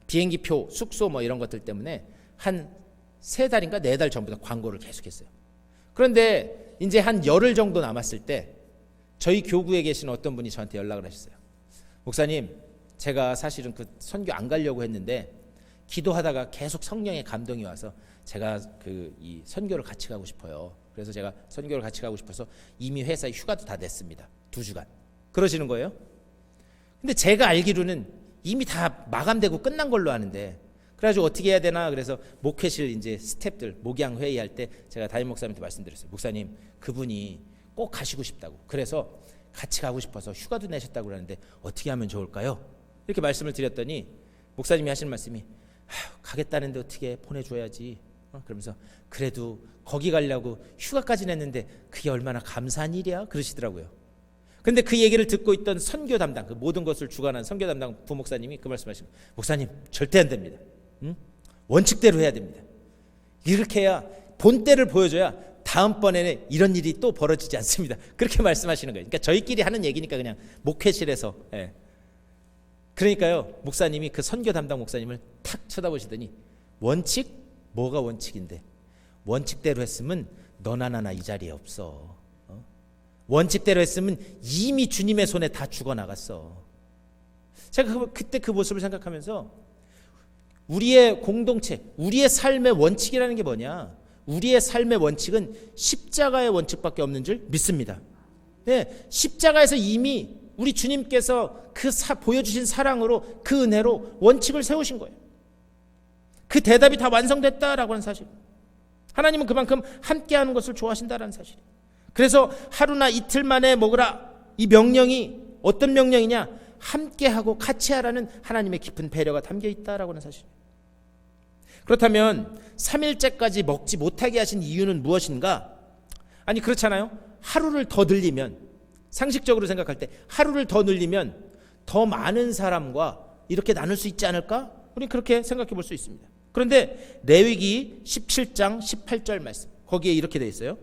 비행기표, 숙소 뭐 이런 것들 때문에 한 3달인가 4달 전부터 광고를 계속했어요. 그런데 이제 한 열흘 정도 남았을 때 저희 교구에 계신 어떤 분이 저한테 연락을 하셨어요. 목사님, 제가 사실은 그 선교 안 가려고 했는데 기도하다가 계속 성령의 감동이 와서 제가 이 선교를 같이 가고 싶어요. 그래서 제가 선교를 같이 가고 싶어서 이미 회사에 휴가도 다 냈습니다. 2주간. 그러시는 거예요. 근데 제가 알기로는 이미 다 마감되고 끝난 걸로 아는데, 그래가지고 어떻게 해야 되나, 그래서 목회실 이제 스태프들 목양 회의할 때 제가 담임 목사님한테 말씀드렸어요. 목사님, 그분이 꼭 가시고 싶다고, 그래서 같이 가고 싶어서 휴가도 내셨다고 그러는데 어떻게 하면 좋을까요? 이렇게 말씀을 드렸더니 목사님이 하시는 말씀이 가겠다는데 어떻게 보내줘야지. 그러면서 그래도 거기 가려고 휴가까지 냈는데 그게 얼마나 감사한 일이야, 그러시더라고요. 근데 그 얘기를 듣고 있던 선교 담당, 그 모든 것을 주관한 선교 담당 부목사님이 그 말씀하시고, 목사님 절대 안 됩니다. 원칙대로 해야 됩니다. 이렇게 해야 본때를 보여줘야 다음번에는 이런 일이 또 벌어지지 않습니다. 그렇게 말씀하시는 거예요. 그러니까 저희끼리 하는 얘기니까 그냥 목회실에서. 그러니까요, 목사님이 그 선교 담당 목사님을 탁 쳐다보시더니, 원칙? 뭐가 원칙인데? 원칙대로 했으면 너나 나나 이 자리에 없어. 원칙대로 했으면 이미 주님의 손에 다 죽어나갔어. 제가 그때 그 모습을 생각하면서 우리의 공동체, 우리의 삶의 원칙이라는 게 뭐냐? 우리의 삶의 원칙은 십자가의 원칙밖에 없는 줄 믿습니다. 네, 십자가에서 이미 우리 주님께서 보여주신 사랑으로, 그 은혜로 원칙을 세우신 거예요. 그 대답이 다 완성됐다라고 하는 사실. 하나님은 그만큼 함께하는 것을 좋아하신다라는 사실. 그래서 하루나 이틀 만에 먹으라, 이 명령이 어떤 명령이냐? 함께하고 같이 하라는 하나님의 깊은 배려가 담겨 있다라고 하는 사실. 그렇다면 3일째까지 먹지 못하게 하신 이유는 무엇인가? 아니, 그렇잖아요. 하루를 더 늘리면, 상식적으로 생각할 때 하루를 더 늘리면 더 많은 사람과 이렇게 나눌 수 있지 않을까? 우리 그렇게 생각해 볼 수 있습니다. 그런데 레위기 17장 18절 말씀, 거기에 이렇게 돼 있어요.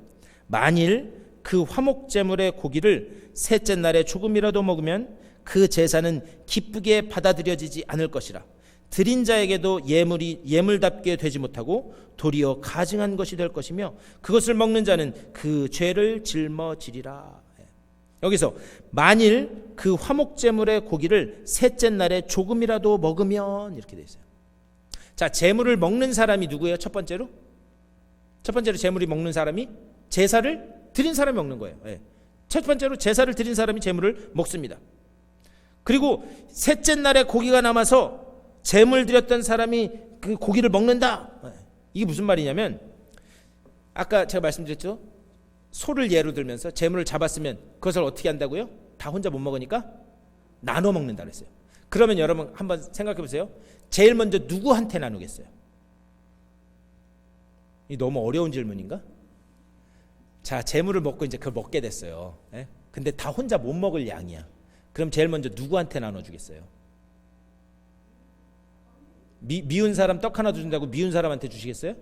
만일 그 화목제물의 고기를 셋째 날에 조금이라도 먹으면 그 제사는 기쁘게 받아들여지지 않을 것이라. 드린 자에게도 예물이 예물답게 되지 못하고 도리어 가증한 것이 될 것이며 그것을 먹는 자는 그 죄를 짊어지리라. 여기서 만일 그 화목제물의 고기를 셋째 날에 조금이라도 먹으면 이렇게 돼 있어요. 자, 제물을 먹는 사람이 누구예요? 첫 번째로 제물이 먹는 사람이 제사를 드린 사람이 먹는 거예요. 첫 번째로 제사를 드린 사람이 제물을 먹습니다. 그리고 셋째 날에 고기가 남아서 제물 드렸던 사람이 그 고기를 먹는다. 이게 무슨 말이냐면 아까 제가 말씀드렸죠. 소를 예로 들면서 제물을 잡았으면 그것을 어떻게 한다고요? 다 혼자 못 먹으니까 나눠 먹는다 그랬어요. 그러면 여러분 한번 생각해 보세요. 제일 먼저 누구한테 나누겠어요? 이 너무 어려운 질문인가? 자, 제물을 먹고 이제 그걸 먹게 됐어요. 근데 다 혼자 못 먹을 양이야. 그럼 제일 먼저 누구한테 나눠주겠어요? 미운 사람 떡 하나 준다고 미운 사람한테 주시겠어요?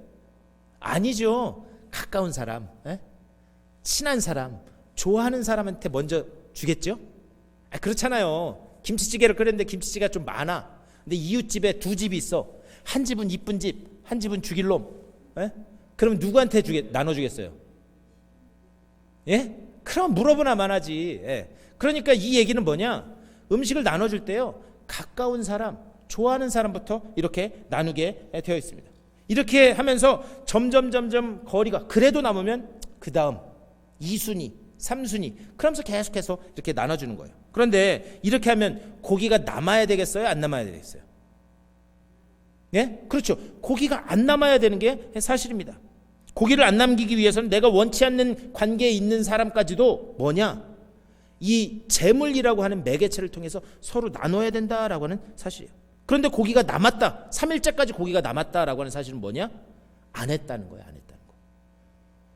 아니죠. 가까운 사람, 친한 사람, 좋아하는 사람한테 먼저 주겠죠? 그렇잖아요. 김치찌개를 끓였는데 김치찌개가 좀 많아. 근데 이웃집에 두 집이 있어. 한 집은 이쁜 집, 한 집은 죽일 놈. 그럼 누구한테 나눠주겠어요? 그럼 물어보나만 하지. 그러니까 이 얘기는 뭐냐? 음식을 나눠줄 때요, 가까운 사람, 좋아하는 사람부터 이렇게 나누게 되어 있습니다. 이렇게 하면서 점점 거리가 그래도 남으면 그 다음 2순위, 3순위 그러면서 계속해서 이렇게 나눠주는 거예요. 그런데 이렇게 하면 고기가 남아야 되겠어요? 안 남아야 되겠어요? 그렇죠. 고기가 안 남아야 되는 게 사실입니다. 고기를 안 남기기 위해서는 내가 원치 않는 관계에 있는 사람까지도 뭐냐? 이 제물이라고 하는 매개체를 통해서 서로 나눠야 된다라고 하는 사실이에요. 그런데 고기가 남았다. 3일째까지 고기가 남았다라고 하는 사실은 뭐냐? 안 했다는 거예요. 안 했다는 거.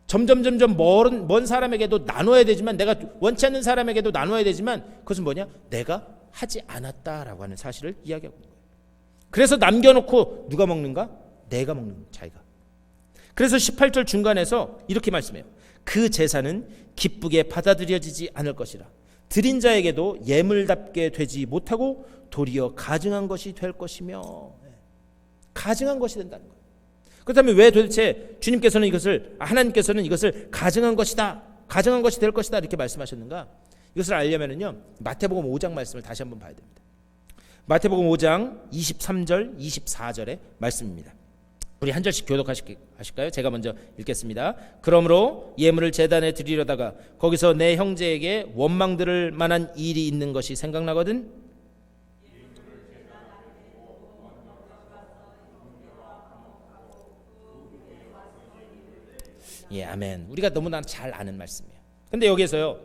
점점 먼 사람에게도 나눠야 되지만, 내가 원치 않는 사람에게도 나눠야 되지만, 그것은 뭐냐? 내가 하지 않았다라고 하는 사실을 이야기하고 있는 거예요. 그래서 남겨놓고 누가 먹는가? 내가 먹는 거예요. 자기가. 그래서 18절 중간에서 이렇게 말씀해요. 그 제사는 기쁘게 받아들여지지 않을 것이라. 드린 자에게도 예물답게 되지 못하고 도리어 가증한 것이 될 것이며, 가증한 것이 된다는 거예요. 그렇다면 왜 도대체 주님께서는 하나님께서는 이것을 가증한 것이다, 가증한 것이 될 것이다 이렇게 말씀하셨는가? 이것을 알려면은요, 마태복음 5장 말씀을 다시 한번 봐야 됩니다. 마태복음 5장 23절 24절의 말씀입니다. 우리 한 절씩 교독하실까요? 제가 먼저 읽겠습니다. 그러므로 예물을 제단에 드리려다가 거기서 내 형제에게 원망 들을 만한 일이 있는 것이 생각나거든. 아멘. 우리가 너무나 잘 아는 말씀이에요. 근데 여기에서요,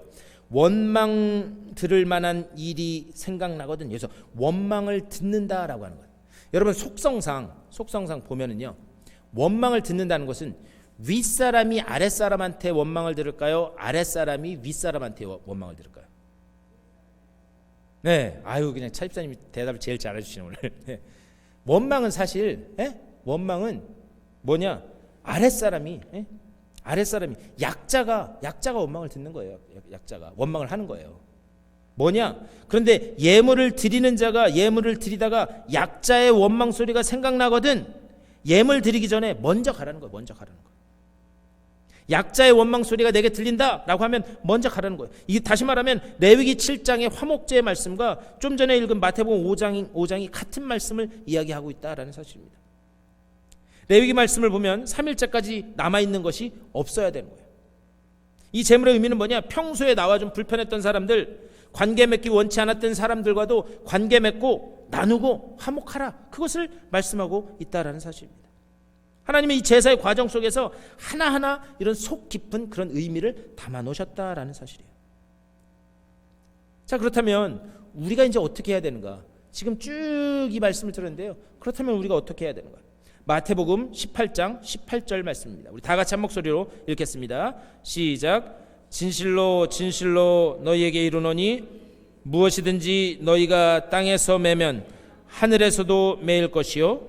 원망 들을 만한 일이 생각나거든. 그래서 원망을 듣는다라고 하는 거예요. 여러분 속성상 보면은요, 원망을 듣는다는 것은 윗사람이 아랫사람한테 원망을 들을까요? 아랫사람이 윗사람한테 원망을 들을까요? 그냥 차집사님이 대답을 제일 잘해주시네 오늘. 원망은 사실, 원망은 뭐냐? 아랫사람이 약자가 원망을 듣는 거예요. 약자가 원망을 하는 거예요. 뭐냐? 그런데 예물을 드리는 자가 예물을 드리다가 약자의 원망 소리가 생각나거든. 예물 드리기 전에 먼저 가라는 거예요. 먼저 가라는 거예요. 약자의 원망 소리가 내게 들린다라고 하면 먼저 가라는 거예요. 이게 다시 말하면 레위기 7장의 화목제의 말씀과 좀 전에 읽은 마태복음 5장이 같은 말씀을 이야기하고 있다라는 사실입니다. 레위기 말씀을 보면 3일째까지 남아있는 것이 없어야 되는 거예요. 이 제물의 의미는 뭐냐? 평소에 나와 좀 불편했던 사람들, 관계 맺기 원치 않았던 사람들과도 관계 맺고 나누고 화목하라, 그것을 말씀하고 있다라는 사실입니다. 하나님의 이 제사의 과정 속에서 하나하나 이런 속 깊은 그런 의미를 담아 놓으셨다라는 사실이에요. 자, 그렇다면 우리가 이제 어떻게 해야 되는가? 지금 쭉 이 말씀을 들었는데요, 그렇다면 우리가 어떻게 해야 되는가? 마태복음 18장 18절 말씀입니다. 우리 다 같이 한 목소리로 읽겠습니다. 시작. 진실로 진실로 너희에게 이르노니 무엇이든지 너희가 땅에서 매면 하늘에서도 매일 것이요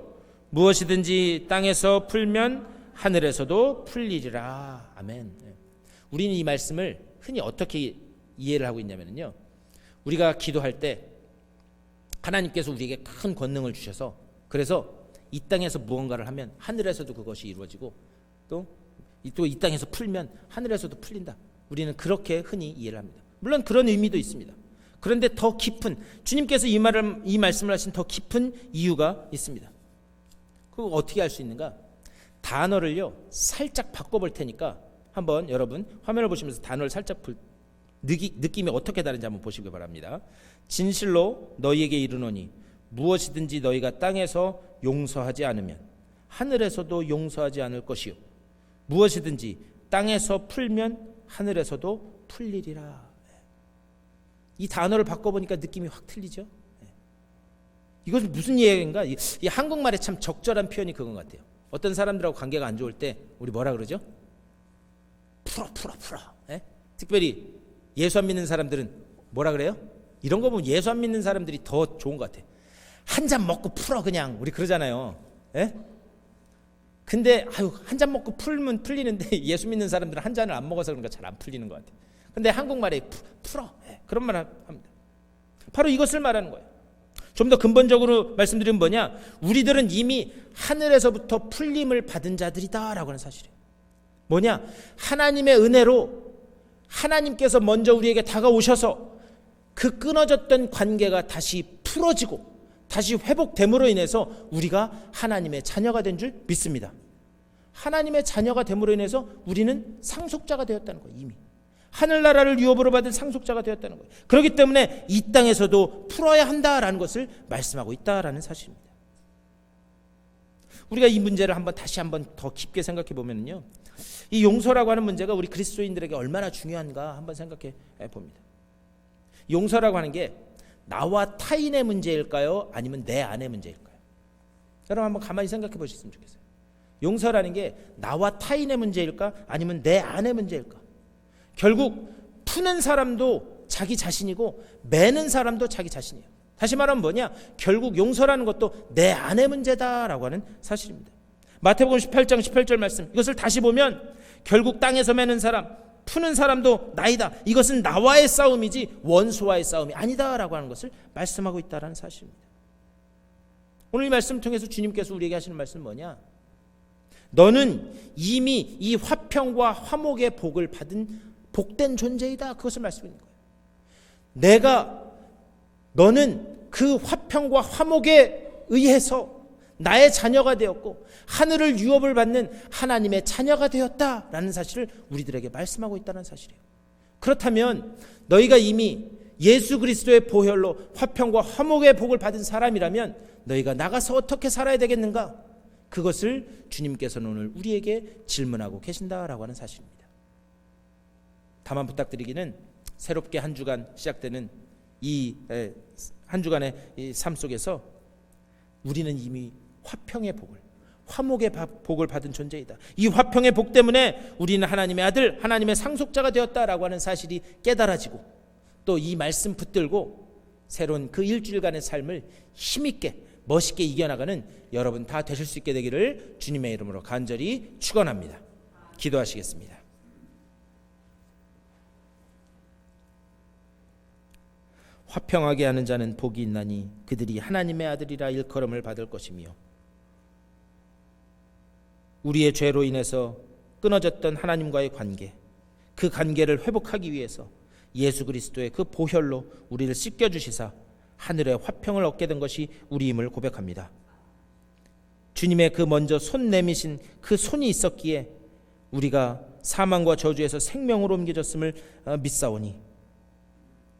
무엇이든지 땅에서 풀면 하늘에서도 풀리리라. 아멘. 우리는 이 말씀을 흔히 어떻게 이해를 하고 있냐면요, 우리가 기도할 때 하나님께서 우리에게 큰 권능을 주셔서 그래서 이 땅에서 무언가를 하면 하늘에서도 그것이 이루어지고 또 이 땅에서 풀면 하늘에서도 풀린다. 우리는 그렇게 흔히 이해를 합니다. 물론 그런 의미도 있습니다. 그런데 더 깊은, 주님께서 이 말씀을 하신 더 깊은 이유가 있습니다. 그거 어떻게 알 수 있는가? 단어를요 살짝 바꿔볼 테니까 한번 여러분 화면을 보시면서 단어를 살짝 느낌이 어떻게 다른지 한번 보시기 바랍니다. 진실로 너희에게 이르노니 무엇이든지 너희가 땅에서 용서하지 않으면 하늘에서도 용서하지 않을 것이요 무엇이든지 땅에서 풀면 하늘에서도 풀리리라. 이 단어를 바꿔보니까 느낌이 확 틀리죠. 이것은 무슨 얘기인가? 이 한국말에 참 적절한 표현이 그건 것 같아요. 어떤 사람들하고 관계가 안 좋을 때 우리 뭐라 그러죠? 풀어. 특별히 예수 안 믿는 사람들은 뭐라 그래요? 이런 거 보면 예수 안 믿는 사람들이 더 좋은 것 같아. 한 잔 먹고 풀어 그냥, 우리 그러잖아요. 근데 한 잔 먹고 풀면 풀리는데 예수 믿는 사람들은 한 잔을 안 먹어서 그런가 잘 안 풀리는 것 같아요. 근데 한국말에 풀어, 그런 말 합니다. 바로 이것을 말하는 거예요. 좀 더 근본적으로 말씀드리면 뭐냐? 우리들은 이미 하늘에서부터 풀림을 받은 자들이다라고 하는 사실이에요. 뭐냐? 하나님의 은혜로 하나님께서 먼저 우리에게 다가오셔서 그 끊어졌던 관계가 다시 풀어지고 다시 회복됨으로 인해서 우리가 하나님의 자녀가 된 줄 믿습니다. 하나님의 자녀가 됨으로 인해서 우리는 상속자가 되었다는 거예요. 이미 하늘나라를 유업으로 받은 상속자가 되었다는 거예요. 그렇기 때문에 이 땅에서도 풀어야 한다라는 것을 말씀하고 있다라는 사실입니다. 우리가 이 문제를 다시 한번 더 깊게 생각해 보면요, 이 용서라고 하는 문제가 우리 그리스도인들에게 얼마나 중요한가 한번 생각해 봅니다. 용서라고 하는 게 나와 타인의 문제일까요? 아니면 내 안의 문제일까요? 여러분 한번 가만히 생각해 보셨으면 좋겠어요. 용서라는 게 나와 타인의 문제일까? 아니면 내 안의 문제일까? 결국 푸는 사람도 자기 자신이고 매는 사람도 자기 자신이에요. 다시 말하면 뭐냐? 결국 용서라는 것도 내 안의 문제다라고 하는 사실입니다. 마태복음 18장 18절 말씀, 이것을 다시 보면 결국 땅에서 매는 사람, 푸는 사람도 나이다. 이것은 나와의 싸움이지 원수와의 싸움이 아니다라고 하는 것을 말씀하고 있다라는 사실입니다. 오늘 이 말씀 통해서 주님께서 우리에게 하시는 말씀은 뭐냐? 너는 이미 이 화평과 화목의 복을 받은 복된 존재이다. 그것을 말씀하는 거예요. 너는 그 화평과 화목에 의해서 나의 자녀가 되었고 하늘을 유업을 받는 하나님의 자녀가 되었다라는 사실을 우리들에게 말씀하고 있다는 사실이에요. 그렇다면 너희가 이미 예수 그리스도의 보혈로 화평과 화목의 복을 받은 사람이라면 너희가 나가서 어떻게 살아야 되겠는가? 그것을 주님께서는 오늘 우리에게 질문하고 계신다라고 하는 사실입니다. 다만 부탁드리기는 새롭게 한 주간 시작되는 이 한 주간의 이 삶 속에서 우리는 이미 화평의 복을, 화목의 복을 받은 존재이다. 이 화평의 복 때문에 우리는 하나님의 아들, 하나님의 상속자가 되었다라고 하는 사실이 깨달아지고 또 이 말씀 붙들고 새로운 그 일주일간의 삶을 힘있게 멋있게 이겨나가는 여러분 다 되실 수 있게 되기를 주님의 이름으로 간절히 축원합니다. 기도하시겠습니다. 화평하게 하는 자는 복이 있나니 그들이 하나님의 아들이라 일컬음을 받을 것이며 우리의 죄로 인해서 끊어졌던 하나님과의 관계, 그 관계를 회복하기 위해서 예수 그리스도의 그 보혈로 우리를 씻겨주시사 하늘의 화평을 얻게 된 것이 우리임을 고백합니다. 주님의 그 먼저 손 내미신 그 손이 있었기에 우리가 사망과 저주에서 생명으로 옮겨졌음을 믿사오니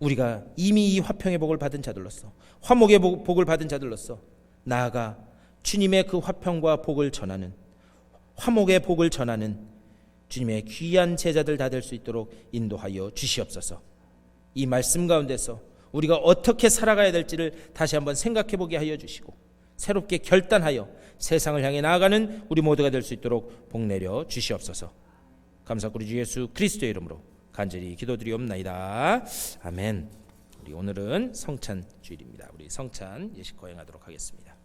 우리가 이미 이 화평의 복을 받은 자들로서, 화목의 복을 받은 자들로서 나아가 주님의 그 화평과 복을 전하는, 화목의 복을 전하는 주님의 귀한 제자들 다 될 수 있도록 인도하여 주시옵소서. 이 말씀 가운데서 우리가 어떻게 살아가야 될지를 다시 한번 생각해 보게 하여 주시고 새롭게 결단하여 세상을 향해 나아가는 우리 모두가 될 수 있도록 복 내려 주시옵소서. 감사드리고 주 예수 그리스도의 이름으로 간절히 기도드리옵나이다. 아멘. 우리 오늘은 성찬 주일입니다. 우리 성찬 예식 거행하도록 하겠습니다.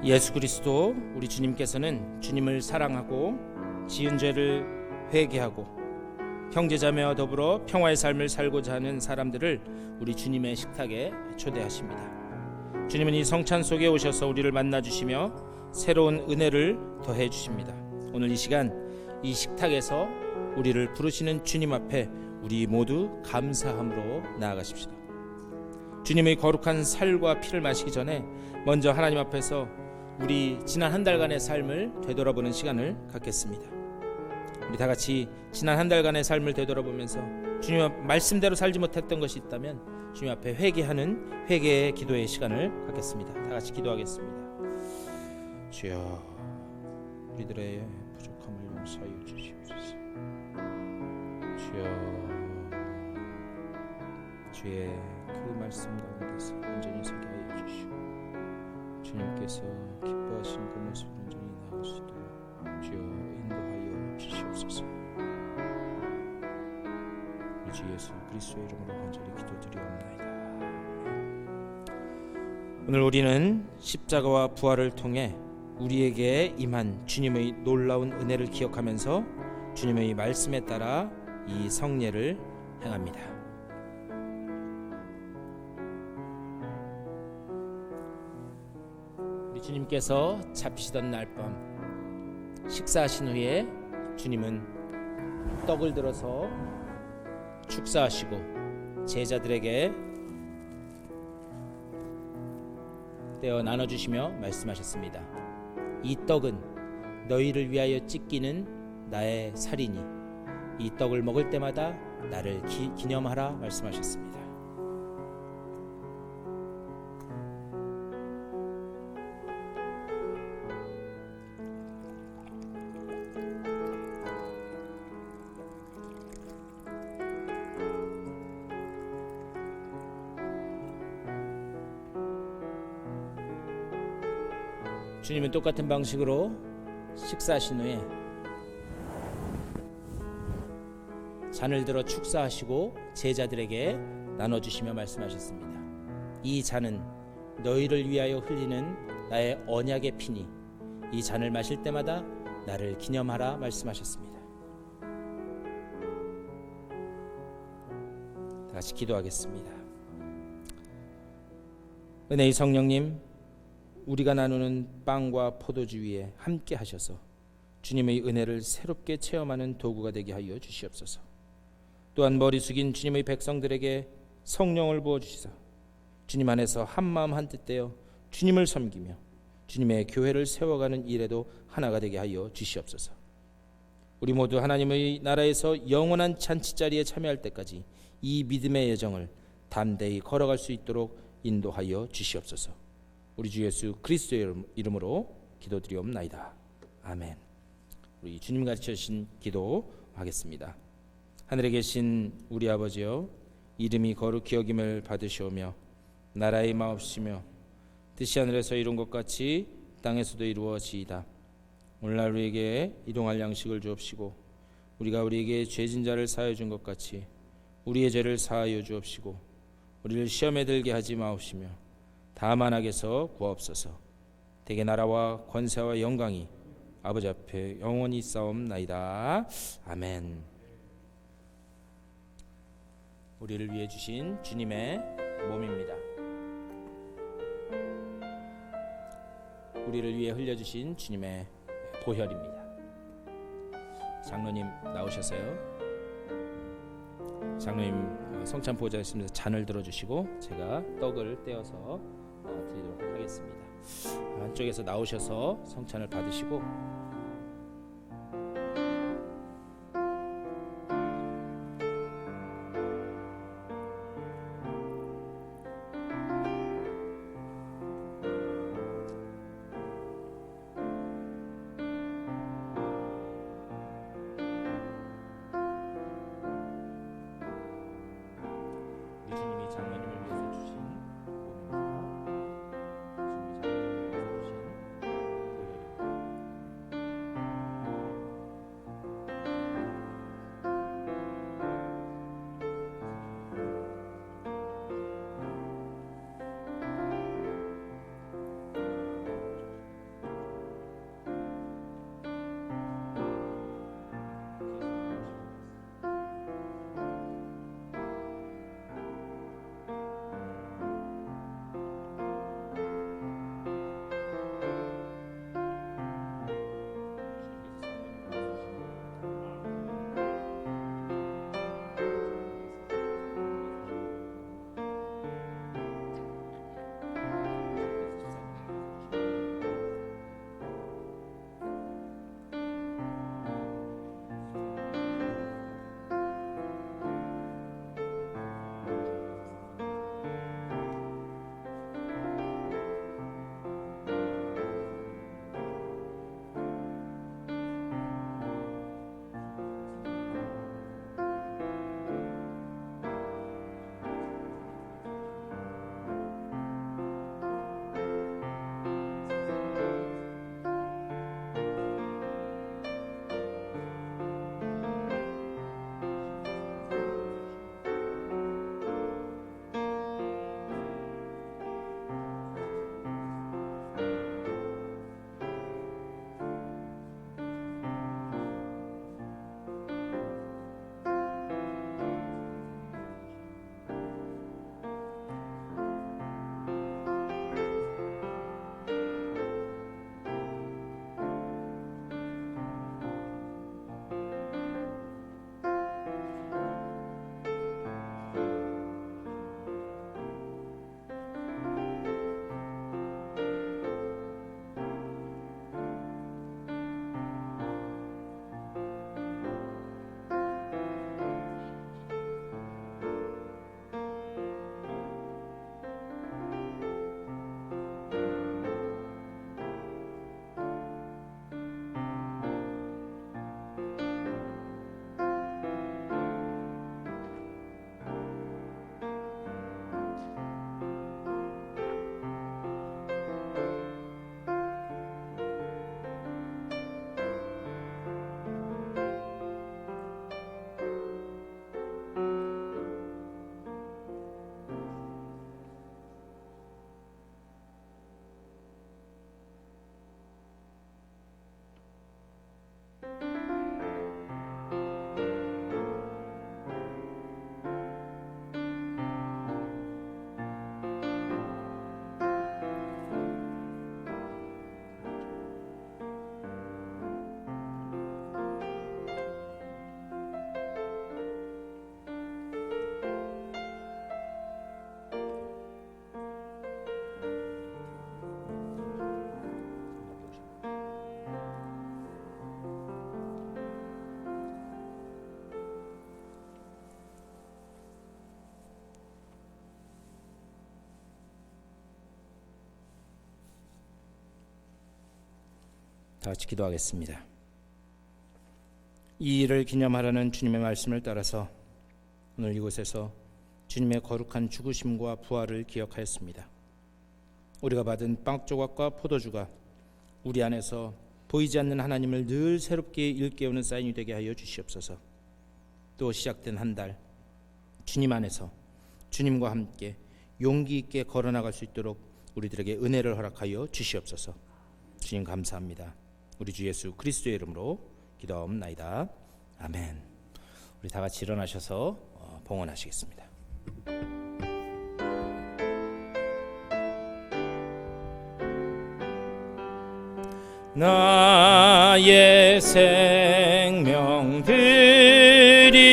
예수 그리스도 우리 주님께서는 주님을 사랑하고 지은 죄를 회개하고 형제자매와 더불어 평화의 삶을 살고자 하는 사람들을 우리 주님의 식탁에 초대하십니다. 주님은 이 성찬 속에 오셔서 우리를 만나주시며 새로운 은혜를 더해 주십니다. 오늘 이 시간 이 식탁에서 우리를 부르시는 주님 앞에 우리 모두 감사함으로 나아가십시다. 주님의 거룩한 살과 피를 마시기 전에 먼저 하나님 앞에서 우리 지난 한 달간의 삶을 되돌아보는 시간을 갖겠습니다. 우리 다 같이 지난 한 달간의 삶을 되돌아보면서 주님 말씀대로 살지 못했던 것이 있다면 주님 앞에 회개하는 회개의 기도의 시간을 갖겠습니다. 다 같이 기도하겠습니다. 주여, 우리들의 부족함을 용서하여 주시옵소서. 주여, 주의 그 말씀 가운데서 온전히 서게 하여 주시고 주님께서 기뻐하신 그 모습을 온전히 나올 수 있도록 주여 인도하여 주시옵소서. 우리 주 예수 그리스도의 이름으로 간절히 기도드리옵나이다. 오늘 우리는 십자가와 부활을 통해 우리에게 임한 주님의 놀라운 은혜를 기억하면서 주님의 말씀에 따라 이 성례를 행합니다. 주님께서 잡히시던 날 밤 식사하신 후에 주님은 떡을 들어서 축사하시고 제자들에게 떼어 나눠주시며 말씀하셨습니다. 이 떡은 너희를 위하여 찢기는 나의 살이니 이 떡을 먹을 때마다 나를 기념하라 말씀하셨습니다. 주님은 똑같은 방식으로 식사하신 후에 잔을 들어 축사하시고 제자들에게 나눠주시며 말씀하셨습니다. 이 잔은 너희를 위하여 흘리는 나의 언약의 피니 이 잔을 마실 때마다 나를 기념하라 말씀하셨습니다. 다 같이 기도하겠습니다. 은혜의 성령님, 우리가 나누는 빵과 포도주 위에 함께 하셔서 주님의 은혜를 새롭게 체험하는 도구가 되게 하여 주시옵소서. 또한 머리 숙인 주님의 백성들에게 성령을 부어주시사 주님 안에서 한마음 한뜻 되어 주님을 섬기며 주님의 교회를 세워가는 일에도 하나가 되게 하여 주시옵소서. 우리 모두 하나님의 나라에서 영원한 잔치자리에 참여할 때까지 이 믿음의 여정을 담대히 걸어갈 수 있도록 인도하여 주시옵소서. 우리 주 예수 그리스도의 이름으로 기도드리옵나이다. 아멘. 우리 주님 가르쳐 주신 기도하겠습니다. 하늘에 계신 우리 아버지여, 이름이 거룩히 여김을 받으시오며 나라의 마옵시며 뜻이 하늘에서 이룬 것 같이 땅에서도 이루어지이다. 오늘날 우리에게 일용할 양식을 주옵시고 우리가 우리에게 죄진 자를 사하여 준 것 같이 우리의 죄를 사하여 주옵시고 우리를 시험에 들게 하지 마옵시며 다만 악에서 구하옵소서. 대개 나라와 권세와 영광이 아버지 앞에 영원히 싸움나이다. 아멘. 우리를 위해 주신 주님의 몸입니다. 우리를 위해 흘려주신 주님의 보혈입니다. 장로님 나오셔서요. 장로님 성찬 보좌에 있으면서 잔을 들어주시고 제가 떡을 떼어서 드리도록 하겠습니다. 한쪽에서 나오셔서 성찬을 받으시고 주님이 장로님을 위해서 주신 다 같이 기도하겠습니다. 이 일을 기념하라는 주님의 말씀을 따라서 오늘 이곳에서 주님의 거룩한 죽으심과 부활을 기억하였습니다. 우리가 받은 빵 조각과 포도주가 우리 안에서 보이지 않는 하나님을 늘 새롭게 일깨우는 사인이 되게 하여 주시옵소서. 또 시작된 한 달 주님 안에서 주님과 함께 용기 있게 걸어나갈 수 있도록 우리들에게 은혜를 허락하여 주시옵소서. 주님 감사합니다. 우리 주 예수 그리스도의 이름으로 기도하옵나이다. 아멘. 우리 다 같이 일어나셔서 봉헌하시겠습니다. 나의 생명 드리니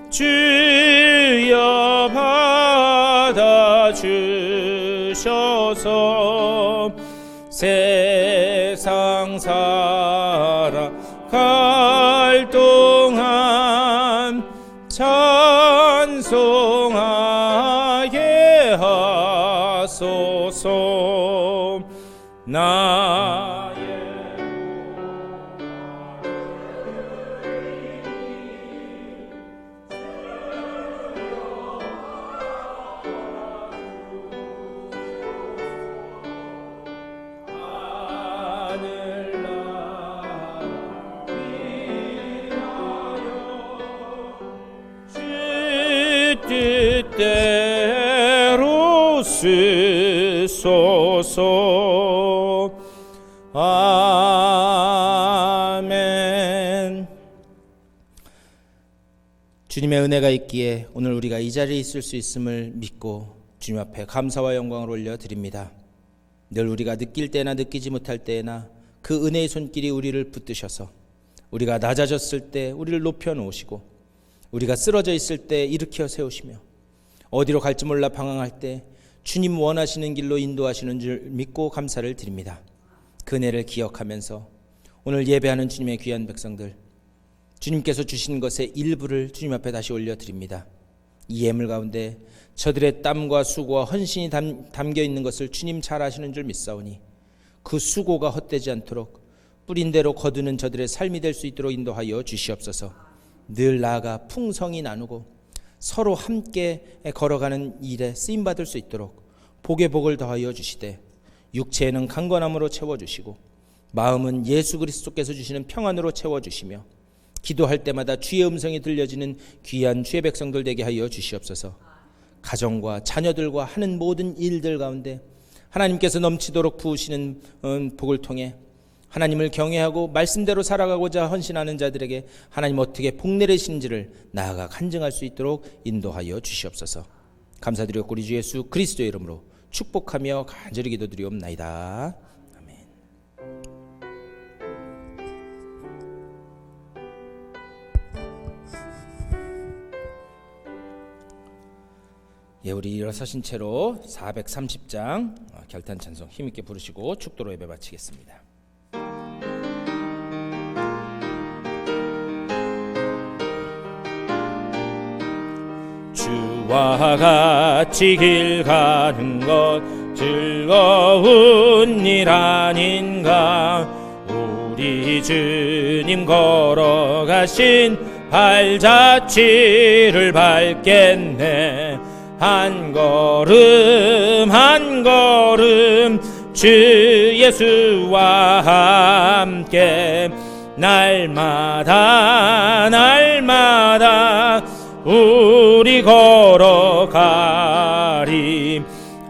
주여 받아주셔서 세상 살아갈 동안 찬송하게 하소서. 나의 하늘나라 위하여 주 뜻대로 쓰소서. 아멘. 주님의 은혜가 있기에 오늘 우리가 이 자리에 있을 수 있음을 믿고 주님 앞에 감사와 영광을 올려드립니다. 늘 우리가 느낄 때나 느끼지 못할 때나 그 은혜의 손길이 우리를 붙드셔서 우리가 낮아졌을 때 우리를 높여놓으시고 우리가 쓰러져 있을 때 일으켜 세우시며 어디로 갈지 몰라 방황할 때 주님 원하시는 길로 인도하시는 줄 믿고 감사를 드립니다. 그 은혜를 기억하면서 오늘 예배하는 주님의 귀한 백성들, 주님께서 주신 것의 일부를 주님 앞에 다시 올려드립니다. 이 예물 가운데 저들의 땀과 수고와 헌신이 담겨 있는 것을 주님 잘 아시는 줄 믿사오니 그 수고가 헛되지 않도록 뿌린 대로 거두는 저들의 삶이 될 수 있도록 인도하여 주시옵소서. 늘 나아가 풍성히 나누고 서로 함께 걸어가는 일에 쓰임받을 수 있도록 복의 복을 더하여 주시되 육체에는 강건함으로 채워주시고 마음은 예수 그리스도께서 주시는 평안으로 채워주시며 기도할 때마다 주의 음성이 들려지는 귀한 주의 백성들 되게 하여 주시옵소서. 가정과 자녀들과 하는 모든 일들 가운데 하나님께서 넘치도록 부으시는 복을 통해 하나님을 경외하고 말씀대로 살아가고자 헌신하는 자들에게 하나님 어떻게 복 내리시는지를 나아가 간증할 수 있도록 인도하여 주시옵소서. 감사드리고 우리 주 예수 그리스도의 이름으로 축복하며 간절히 기도드리옵나이다. 아멘. 예, 우리 일어서신 채로 430장 결탄 찬송 힘있게 부르시고 축도로 예배 마치겠습니다. 주와 같이 길 가는 것 즐거운 일 아닌가. 우리 주님 걸어가신 발자취를 밟겠네. 한 걸음 한 걸음 주 예수와 함께 날마다 날마다 우리 걸어가리.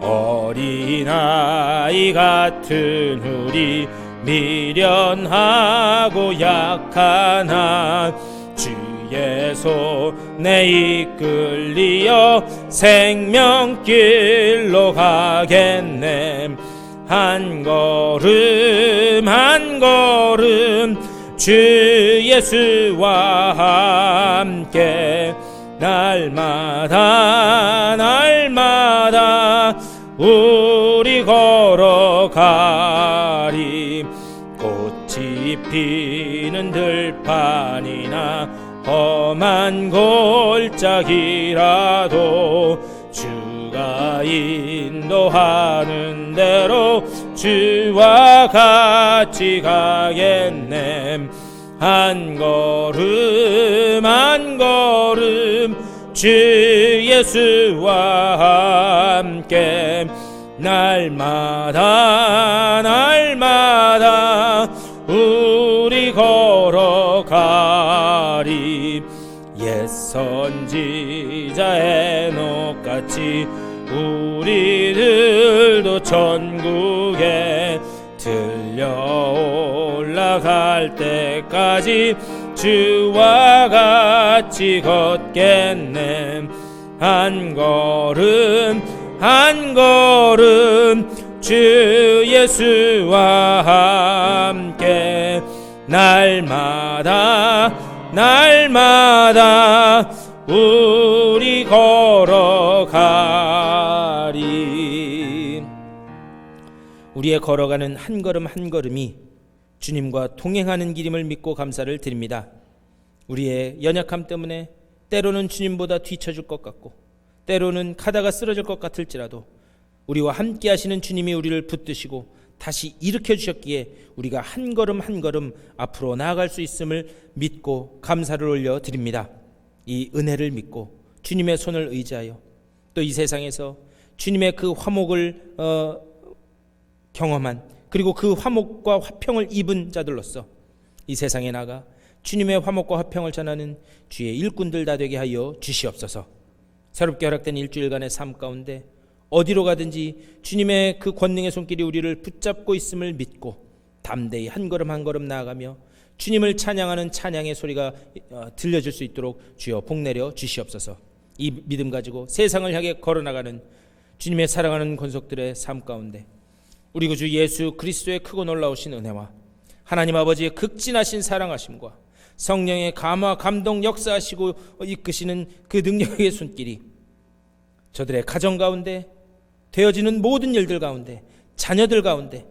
어린아이 같은 우리 미련하고 약하나 주의 손에 이끌리어 생명길로 가겠네. 한 걸음 한 걸음 주 예수와 함께 날마다 날마다 우리 걸어가리. 꽃이 피는 들판이나 험한 골짜기라도 주가 인도하는 대로 주와 같이 가겠네. 한 걸음 한 걸음 주 예수와 함께 날마다 날마다 우리 걸어가리. 옛 선지자 에녹같이 우리들도 천국에 들려 올라갈 때까지 주와 같이 걷겠네. 한 걸음 한 걸음 주 예수와 함께 날마다 날마다 우리 걸어가리. 우리의 걸어가는 한 걸음 한 걸음이 주님과 동행하는 길임을 믿고 감사를 드립니다. 우리의 연약함 때문에 때로는 주님보다 뒤처질 것 같고 때로는 가다가 쓰러질 것 같을지라도 우리와 함께 하시는 주님이 우리를 붙드시고 다시 일으켜 주셨기에 우리가 한 걸음 한 걸음 앞으로 나아갈 수 있음을 믿고 감사를 올려드립니다. 이 은혜를 믿고 주님의 손을 의지하여 또 이 세상에서 주님의 그 화목을 경험한, 그리고 그 화목과 화평을 입은 자들로서 이 세상에 나가 주님의 화목과 화평을 전하는 주의 일꾼들 다 되게 하여 주시옵소서. 새롭게 허락된 일주일간의 삶 가운데 어디로 가든지 주님의 그 권능의 손길이 우리를 붙잡고 있음을 믿고 담대히 한 걸음 한 걸음 나아가며 주님을 찬양하는 찬양의 소리가 들려질 수 있도록 주여 복내려 주시옵소서. 이 믿음 가지고 세상을 향해 걸어나가는 주님의 사랑하는 권속들의 삶 가운데 우리 구주 예수 그리스도의 크고 놀라우신 은혜와 하나님 아버지의 극진하신 사랑하심과 성령의 감화 감동 역사하시고 이끄시는 그 능력의 손길이 저들의 가정 가운데 되어지는 모든 일들 가운데 자녀들 가운데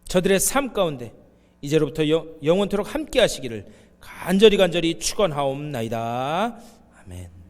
저들의 삶 가운데 이제로부터 영원토록 함께 하시기를 간절히 축원하옵나이다. 아멘.